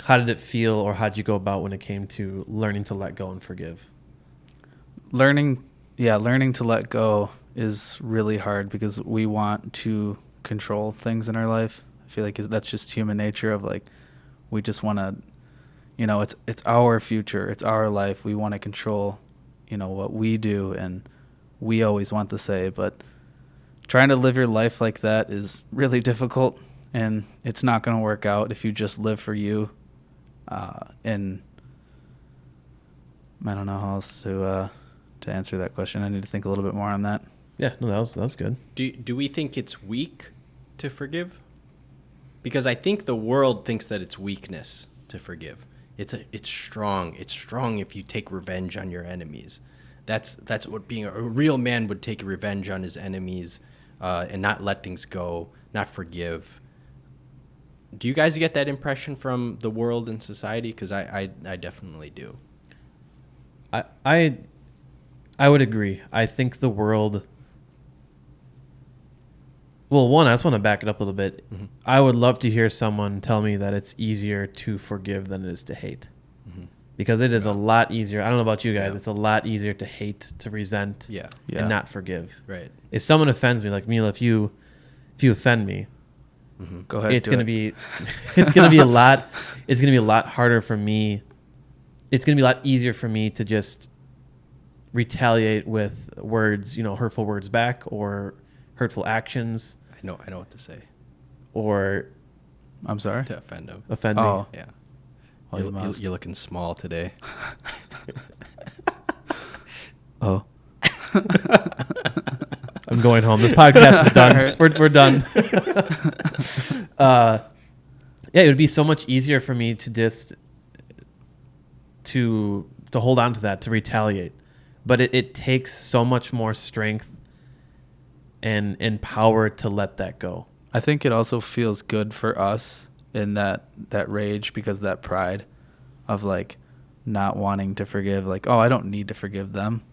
how did it feel, or how'd you go about when it came to learning to let go and forgive? Learning to let go is really hard, because we want to control things in our life. I feel like that's just human nature, of like, we just want to, it's our future, it's our life. We want to control, what we do, and we always want the say. But trying to live your life like that is really difficult, and it's not going to work out if you just live for you. And I don't know how else to answer that question. I need to think a little bit more on that. Yeah, no, that was good. Do we think it's weak to forgive? Because I think the world thinks that it's weakness to forgive. It's strong. It's strong if you take revenge on your enemies. That's what being a real man would, take revenge on his enemies, and not let things go, not forgive. Do you guys get that impression from the world and society? Because I definitely do. I would agree. I think the world... Well, one, I just want to back it up a little bit. Mm-hmm. I would love to hear someone tell me that it's easier to forgive than it is to hate. Mm-hmm. Because it is a lot easier. I don't know about you guys. Yeah. It's a lot easier to hate, to resent, and not forgive. Right. If someone offends me, like Mila, if you offend me, mm-hmm. Go ahead. It's gonna be a lot. It's gonna be a lot harder for me. It's gonna be a lot easier for me to just retaliate with words, hurtful words back, or hurtful actions. I know what to say. Or, I'm sorry? To offend him. Offend me. Oh. Yeah. You're looking small today. Oh. I'm going home. This podcast is done. We're done. It would be so much easier for me to just to hold on to that, to retaliate. But it takes so much more strength and power to let that go. I think it also feels good for us in that rage, because that pride of like not wanting to forgive, like, oh, I don't need to forgive them,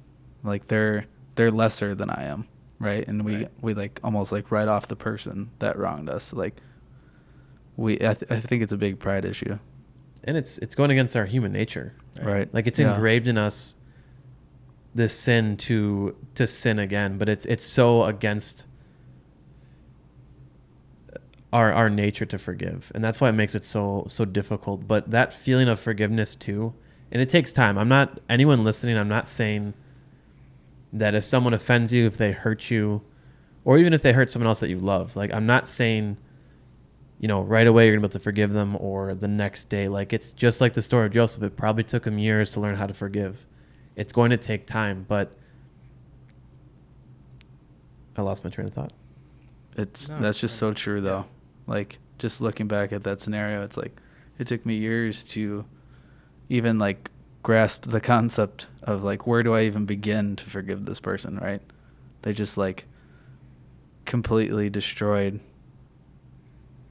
like they're lesser than I am, right? And we like almost like write off the person that wronged us. Like I think it's a big pride issue, and it's going against our human nature, right? Like it's engraved in us, this sin to sin again, but it's so against our nature to forgive, and that's why it makes it so difficult. But that feeling of forgiveness too, and it takes time. I'm not saying that if someone offends you, if they hurt you, or even if they hurt someone else that you love, like I'm not saying right away you're gonna be able to forgive them, or the next day. Like it's just like the story of Joseph. It probably took him years to learn how to forgive. It's going to take time, but I lost my train of thought. That's just so true, though. Like, just looking back at that scenario, it's like it took me years to even like grasp the concept of like, where do I even begin to forgive this person, right? They just like completely destroyed,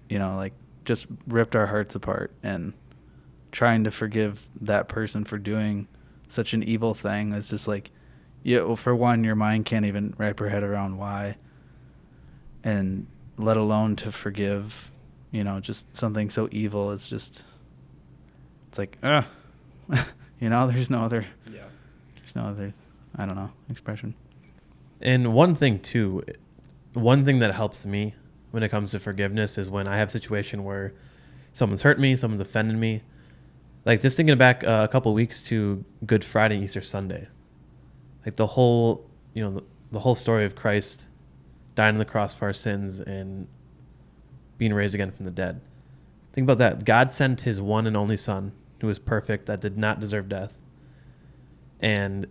like just ripped our hearts apart, and trying to forgive that person for doing such an evil thing is just like, for one, your mind can't even wrap your head around why, and let alone to forgive, just something so evil. It's like, there's no other, I don't know, expression. And one thing that helps me when it comes to forgiveness is when I have a situation where someone's hurt me, someone's offended me. Like just thinking back a couple weeks to Good Friday, Easter Sunday, like the whole story of Christ dying on the cross for our sins and being raised again from the dead. Think about that. God sent his one and only son, who was perfect, that did not deserve death. And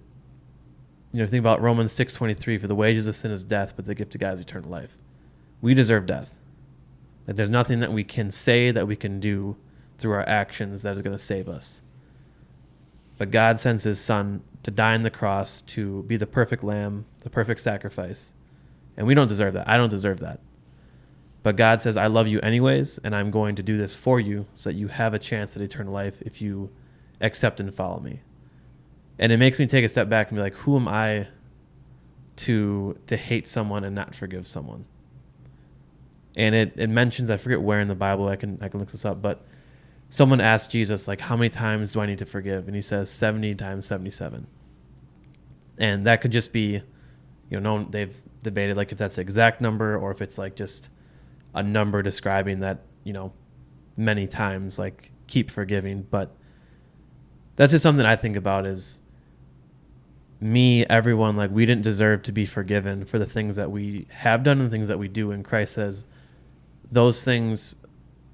think about Romans 6:23, for the wages of sin is death, but the gift of God is eternal life. We deserve death. Like there's nothing that we can say, that we can do through our actions that is going to save us. But God sends his son to die on the cross, to be the perfect lamb, the perfect sacrifice. And we don't deserve that. I don't deserve that. But God says, I love you anyways, and I'm going to do this for you so that you have a chance at eternal life if you accept and follow me. And it makes me take a step back and be like, who am I to hate someone and not forgive someone? And it mentions, I forget where in the Bible, I can look this up, but someone asked Jesus, like, how many times do I need to forgive? And he says 70 times 77. And that could just be, they've debated like if that's the exact number or if it's like just a number describing that, many times, like keep forgiving. But that's just something I think about is everyone, like we didn't deserve to be forgiven for the things that we have done and the things that we do. And Christ says those things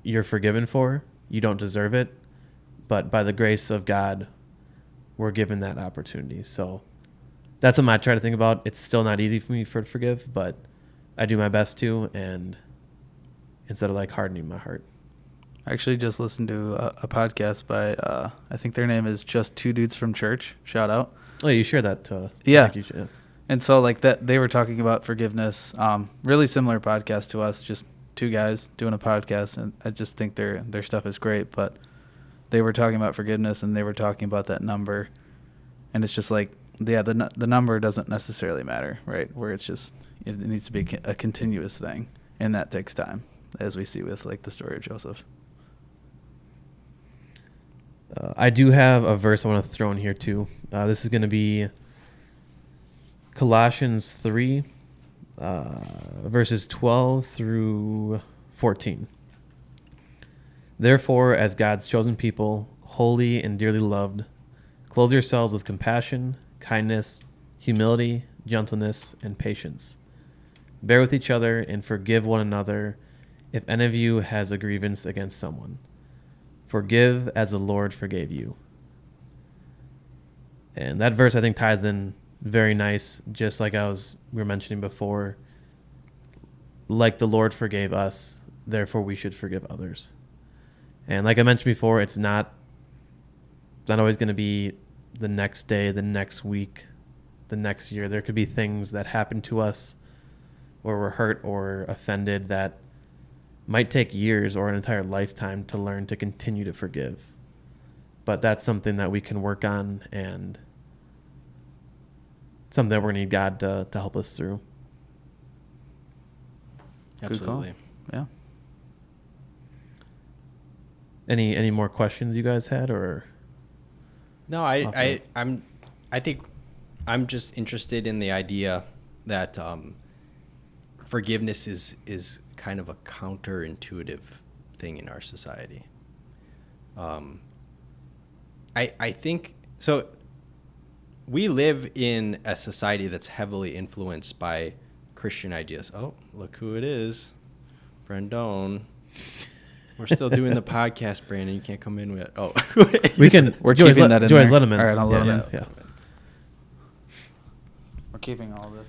you're forgiven for, you don't deserve it. But by the grace of God, we're given that opportunity. So that's something I try to think about. It's still not easy for me to forgive, but I do my best to, and instead of like hardening my heart. I actually just listened to a podcast by, I think their name is Just Two Dudes from Church. Shout out. Oh, you share that. Yeah. You should, yeah. And so like that, they were talking about forgiveness. Really similar podcast to us, just two guys doing a podcast. And I just think their stuff is great, but they were talking about forgiveness and they were talking about that number. And it's just like, the number doesn't necessarily matter, right? Where it's just, it needs to be a continuous thing. And that takes time, as we see with like the story of Joseph. I do have a verse I want to throw in here too. This is going to be Colossians 3, verses 12 through 14. Therefore, as God's chosen people, holy and dearly loved, clothe yourselves with compassion, kindness, humility, gentleness, and patience. Bear with each other and forgive one another if any of you has a grievance against someone. Forgive as the Lord forgave you. And that verse, I think, ties in very nice, just like we were mentioning before. Like the Lord forgave us, therefore we should forgive others. And like I mentioned before, it's not always going to be the next day, the next week, the next year. There could be things that happen to us where we're hurt or offended that might take years or an entire lifetime to learn to continue to forgive. But that's something that we can work on and something that we're going to need God to help us through. Absolutely. Yeah. Any more questions you guys had, or? No, I think I'm just interested in the idea that forgiveness is kind of a counterintuitive thing in our society. I think so. We live in a society that's heavily influenced by Christian ideas. Oh, look who it is, Brandon. We're still doing the podcast, Brandon. You can't come in with. Oh, we can. We're keeping that in there. Let him in. All right, I'll let him in. Yeah. We're keeping all of this.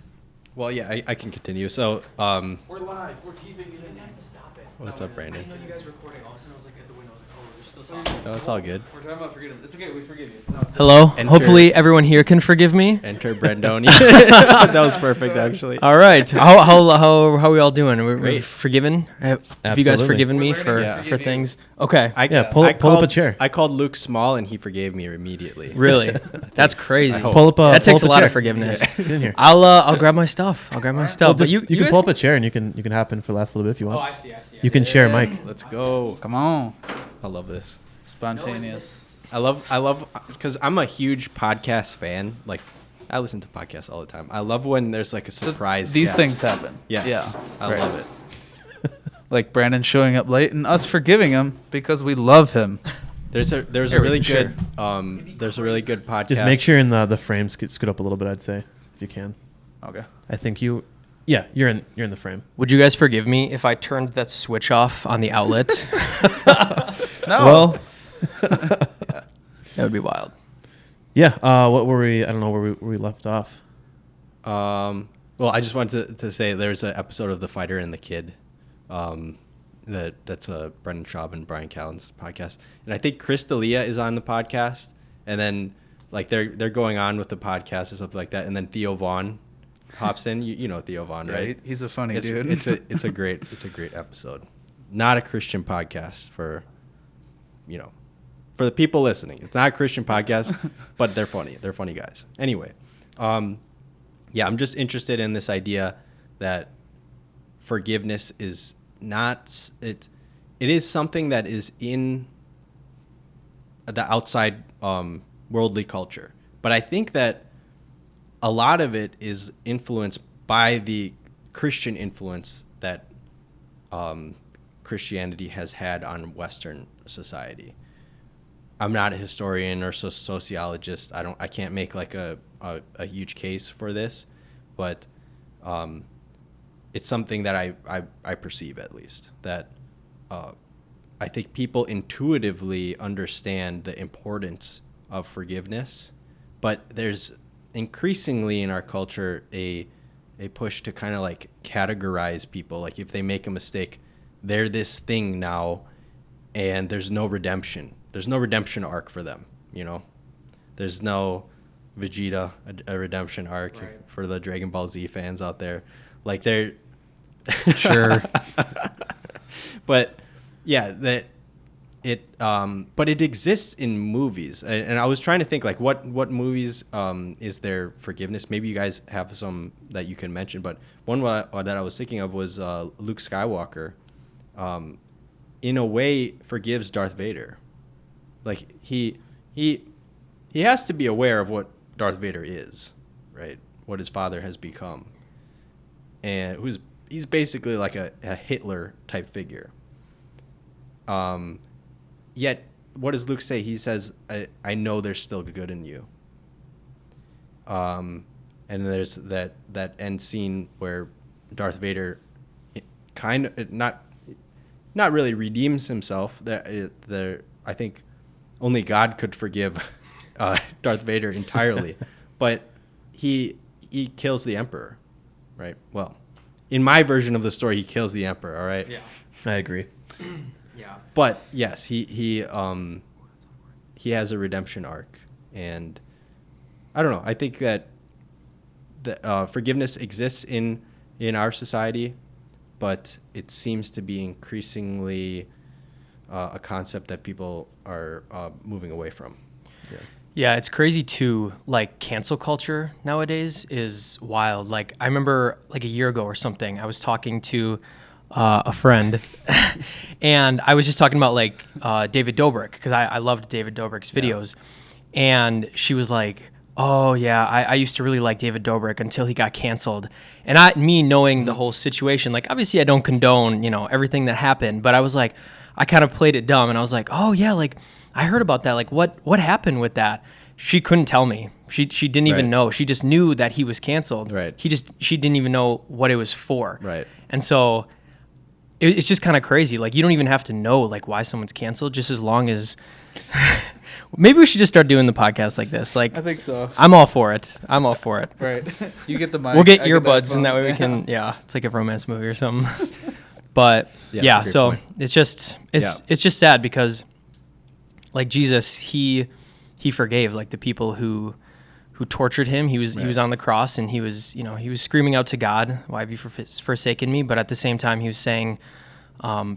Well, yeah, I can continue. So, We're live. We're keeping it in. have to stop it. what's up, Brandon? I know you guys were recording. All of a sudden, I was like at the window. I was like, oh, they're still talking. No, it's all good. We're talking about forgiveness. It's okay. We forgive you. Hello. Enter- Hopefully, everyone here can forgive me. Enter Brandoni. That was perfect, actually. All right. How are we all doing? We're Great. forgiven? Have you guys Absolutely. forgiven me We're for learning to for forgive things? Okay. Yeah, pull up a chair. I called Luke small, and he forgave me immediately. Really? That's crazy. I hope. Pull up a That takes pull a up lot chair. of forgiveness. Get in here. I'll grab my stuff. Well, But just- you you can guys pull up a chair and you can hop in for the last little bit if you want. Oh, I see. You can share a mic. Let's go. Come on. I love this. Spontaneous. I love because I'm a huge podcast fan. Like, I listen to podcasts all the time. I love when there's like a surprise. These guest. things happen. Yes. Yeah. I Right. love it. Like Brandon showing up late and us forgiving him because we love him. There's a Here, really sure. good there's a really good podcast. Just make sure in the frame scoot up a little bit, I'd say, if you can. Okay. I think you're in the frame. Would you guys forgive me if I turned that switch off on the outlet? No. Well, That would be wild. yeah. What were we? I don't know where we left off. Well, I just wanted to say there's an episode of The Fighter and the Kid. That's Brendan Schaub and Brian Callen's podcast, and I think Chris D'Elia is on the podcast, and then like they're going on with the podcast or something like that, and then Theo Vaughn hops in. You know Theo Vaughn, Yeah, right? he's a funny It's, dude. it's a great episode. Not a Christian podcast for the people listening. It's not a Christian podcast, but they're funny. They're funny guys. Anyway, yeah, I'm just interested in this idea that forgiveness is not it is something that is in the outside worldly culture, but I think that a lot of it is influenced by the Christian influence that Christianity has had on Western society. I'm not a historian or sociologist. I can't make like a huge case for this, but it's something that I perceive, at least, that I think people intuitively understand the importance of forgiveness, but there's increasingly in our culture a push to kind of like categorize people. Like if they make a mistake, they're this thing now, and there's no redemption. There's no redemption arc for them, you know? There's no Vegeta, a redemption arc for the Dragon Ball Z fans out there. Like they're... Sure. But yeah, but it exists in movies. And I was trying to think like what movies is there forgiveness? Maybe you guys have some that you can mention, but one that I was thinking of was Luke Skywalker. In a way forgives Darth Vader. Like he has to be aware of what Darth Vader is, right? What his father has become. And he's basically like a Hitler type figure. Yet what does Luke say? He says, I know there's still good in you. And there's that end scene where Darth Vader kind of not really redeems himself. I think only God could forgive Darth Vader entirely, but he kills the Emperor, right? Well, in my version of the story, he kills the Emperor. All right. Yeah. I agree. Yeah. But yes, he has a redemption arc, and I don't know. I think that forgiveness exists in our society, but it seems to be increasingly a concept that people are moving away from. Yeah. Yeah, it's crazy too. Like cancel culture nowadays is wild. Like I remember like a year ago or something, I was talking to a friend and I was just talking about like David Dobrik because I loved David Dobrik's videos. And she was like, oh yeah, I used to really like David Dobrik until he got canceled. And me knowing the whole situation, like obviously I don't condone, everything that happened, but I was like, I kind of played it dumb and I was like, oh yeah, like I heard about that. Like what happened with that? She couldn't tell me. She didn't even know. She just knew that he was canceled. Right. She didn't even know what it was for. Right. And so it's just kind of crazy. Like you don't even have to know like why someone's canceled, just as long as Maybe we should just start doing the podcast like this. Like, I think so. I'm all for it. I'm all for it. Right. You get the mic. We'll get I the earbuds, and that way we headphone. can. Yeah, it's like a romance movie or something. But Yeah, that's yeah, a great so point. it's just sad because, like Jesus, he forgave like the people who tortured him. He was Right. on the cross, and he was screaming out to God, "Why have you forsaken me?" But at the same time, he was saying,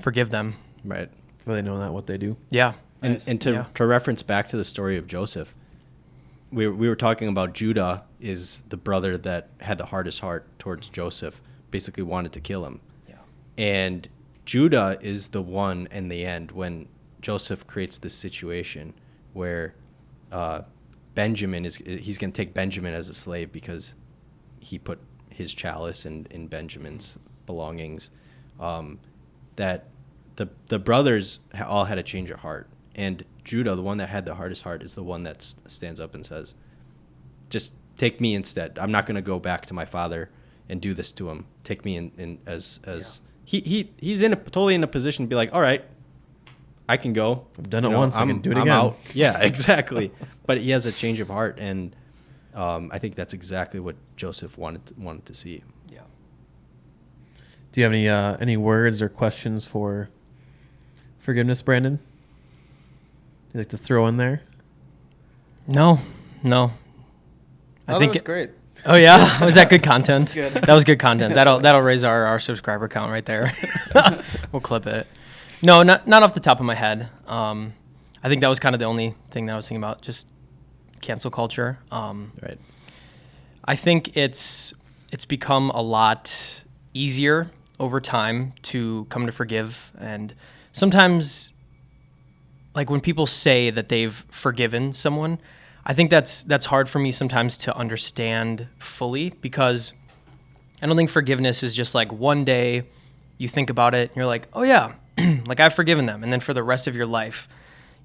"Forgive them." Right. Well, they know not what they do. Yeah. And to reference back to the story of Joseph, we were talking about Judah is the brother that had the hardest heart towards Joseph, basically wanted to kill him. Yeah. And Judah is the one in the end when Joseph creates this situation where Benjamin he's going to take Benjamin as a slave because he put his chalice in Benjamin's belongings. That the brothers all had a change of heart. And Judah, the one that had the hardest heart, is the one that stands up and says, just take me instead. I'm not going to go back to my father and do this to him. Take me in as he's totally in a position to be like, all right, I can go. I've done it once, I can do it again. Out. Yeah, exactly. But he has a change of heart, and I think that's exactly what Joseph wanted to see. Yeah. Do you have any words or questions for forgiveness, Brandon? You like to throw in there? No. Oh, that was great. Oh yeah, was that good content? Good. That was good content. That'll raise our subscriber count right there. We'll clip it. No, not off the top of my head. I think that was kind of the only thing that I was thinking about, just cancel culture. Right. I think it's become a lot easier over time to come to forgive, and sometimes, like when people say that they've forgiven someone, I think that's hard for me sometimes to understand fully, because I don't think forgiveness is just like one day you think about it and you're like, oh yeah, like I've forgiven them, and then for the rest of your life,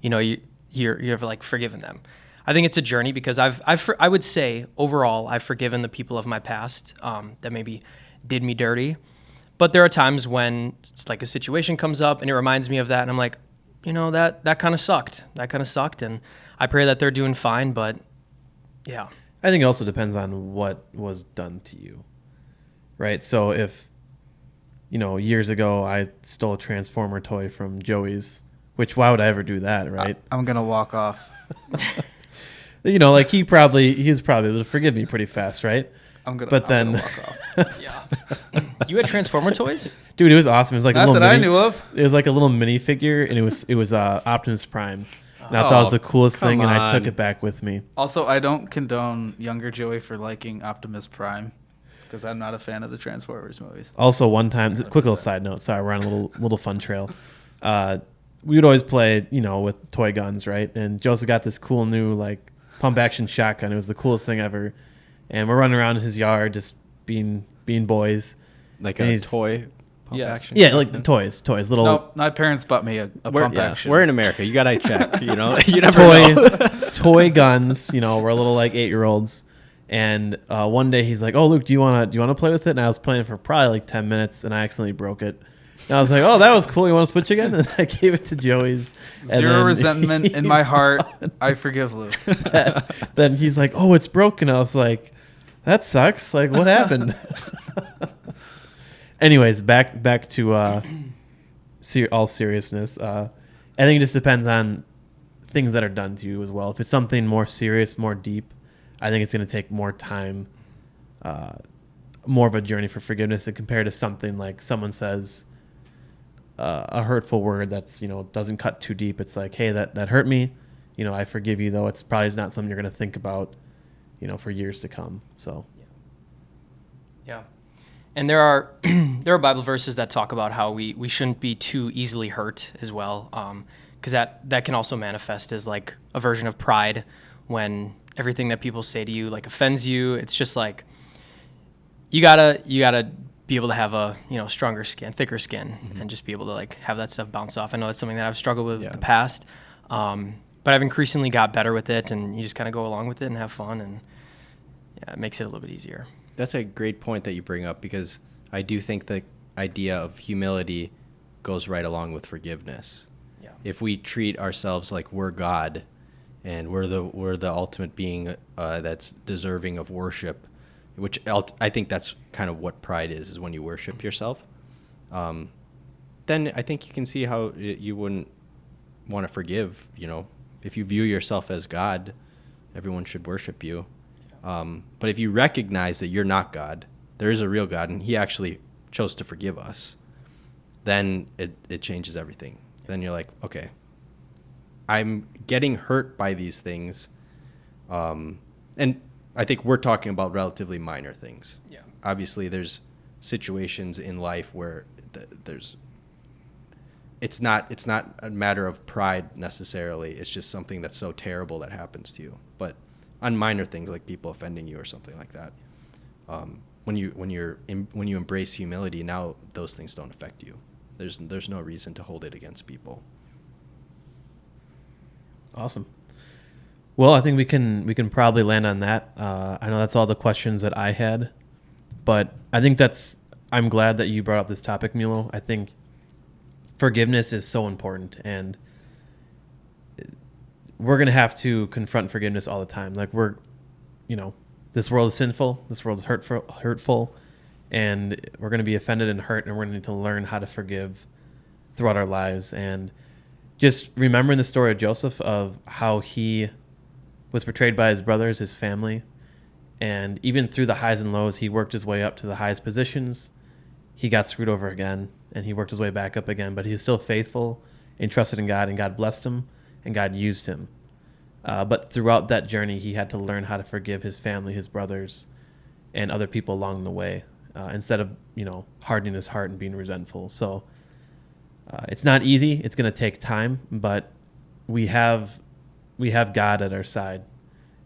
you've like forgiven them. I think it's a journey, because I would say overall I've forgiven the people of my past that maybe did me dirty, but there are times when it's like a situation comes up and it reminds me of that, and I'm like, that kind of sucked. That kind of sucked, and I pray that they're doing fine, but yeah. I think it also depends on what was done to you, right? So if, years ago I stole a Transformer toy from Joey's, which why would I ever do that, right? I'm going to walk off. Like he was probably able to forgive me pretty fast, right? I'm gonna walk off. Yeah. You had Transformer toys? Dude, it was awesome. It was like Not a little that I mini, knew of. It was like a little mini figure, and it was Optimus Prime. And I thought it was the coolest thing, and I took it back with me. Also, I don't condone younger Joey for liking Optimus Prime, because I'm not a fan of the Transformers movies. Also, one time, quick little side note. Sorry, we're on a little fun trail. We would always play, with toy guns, right? And Joseph got this cool new like pump action shotgun. It was the coolest thing ever. And we're running around in his yard, just being being Like and a he's- toy pump Yes. action? Yeah, like the toys, little No, my parents bought me a pump action. We're in America. You got to check, you never know. toy guns. We're a little like 8-year-olds. And one day he's like, "Oh, Luke, do you want to play with it?" And I was playing for probably like 10 minutes, and I accidentally broke it. And I was like, "Oh, that was cool. You want to switch again?" And I gave it to Joey's. And Zero then resentment in my heart. I forgive Luke. Then he's like, "Oh, it's broken." I was like, "That sucks. Like, what happened?" Anyways, back to all seriousness. I think it just depends on things that are done to you as well. If it's something more serious, more deep, I think it's going to take more time, more of a journey for forgiveness, and compared to something like someone says a hurtful word that's doesn't cut too deep. It's like, hey, that hurt me. I forgive you, though it's probably not something you're going to think about, for years to come. So. Yeah. And there are Bible verses that talk about how we shouldn't be too easily hurt as well, because that can also manifest as like a version of pride, when everything that people say to you like offends you. It's just like you gotta be able to have a stronger skin, thicker skin, and just be able to like have that stuff bounce off. I know that's something that I've struggled with in the past, but I've increasingly got better with it, and you just kind of go along with it and have fun, and it makes it a little bit easier. That's a great point that you bring up, because I do think the idea of humility goes right along with forgiveness. Yeah. If we treat ourselves like we're God and we're the ultimate being that's deserving of worship, which I think that's kind of what pride is when you worship yourself. Then I think you can see how you wouldn't want to forgive. If you view yourself as God, everyone should worship you. But if you recognize that you're not God, there is a real God, and he actually chose to forgive us, then it changes everything. Then you're like, okay, I'm getting hurt by these things. And I think we're talking about relatively minor things. Yeah. Obviously, there's situations in life where it's not a matter of pride necessarily. It's just something that's so terrible that happens to you. But on minor things like people offending you or something like that, when you embrace humility, now those things don't affect you. There's no reason to hold it against people. Awesome. Well, I think we can probably land on that. I know that's all the questions that I had, but I think I'm glad that you brought up this topic, Milo. I think forgiveness is so important, and we're going to have to confront forgiveness all the time. Like this world is sinful, this world is hurtful, and we're going to be offended and hurt, and we're going to need to learn how to forgive throughout our lives. And just remembering the story of Joseph, of how he was betrayed by his brothers, his family, and even through the highs and lows, he worked his way up to the highest positions. He got screwed over again, and he worked his way back up again, but he was still faithful and trusted in God, and God blessed him, and God used him. But throughout that journey, he had to learn how to forgive his family, his brothers, and other people along the way, instead of hardening his heart and being resentful. So it's not easy. It's going to take time, but we have God at our side.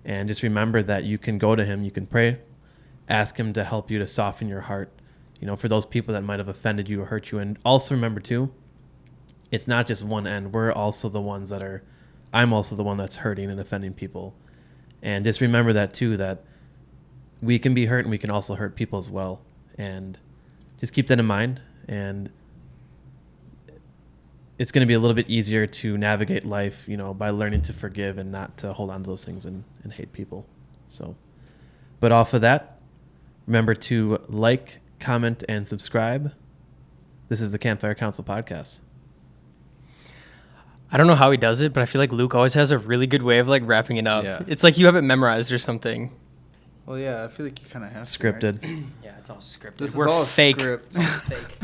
And just remember that you can go to him, you can pray, ask him to help you to soften your heart, for those people that might have offended you or hurt you. And also remember too, it's not just one end. I'm also the one that's hurting and offending people. And just remember that too, that we can be hurt and we can also hurt people as well. And just keep that in mind. And it's going to be a little bit easier to navigate life, by learning to forgive and not to hold on to those things and hate people. So, but off of that, remember to like, comment, and subscribe. This is the Campfire Council podcast. I don't know how he does it, but I feel like Luke always has a really good way of wrapping it up. Yeah. It's like you have it memorized or something. Well, yeah, I feel like you kind of have Scripted. To, right? Yeah, it's all scripted. This We're is all fake. script. It's all fake.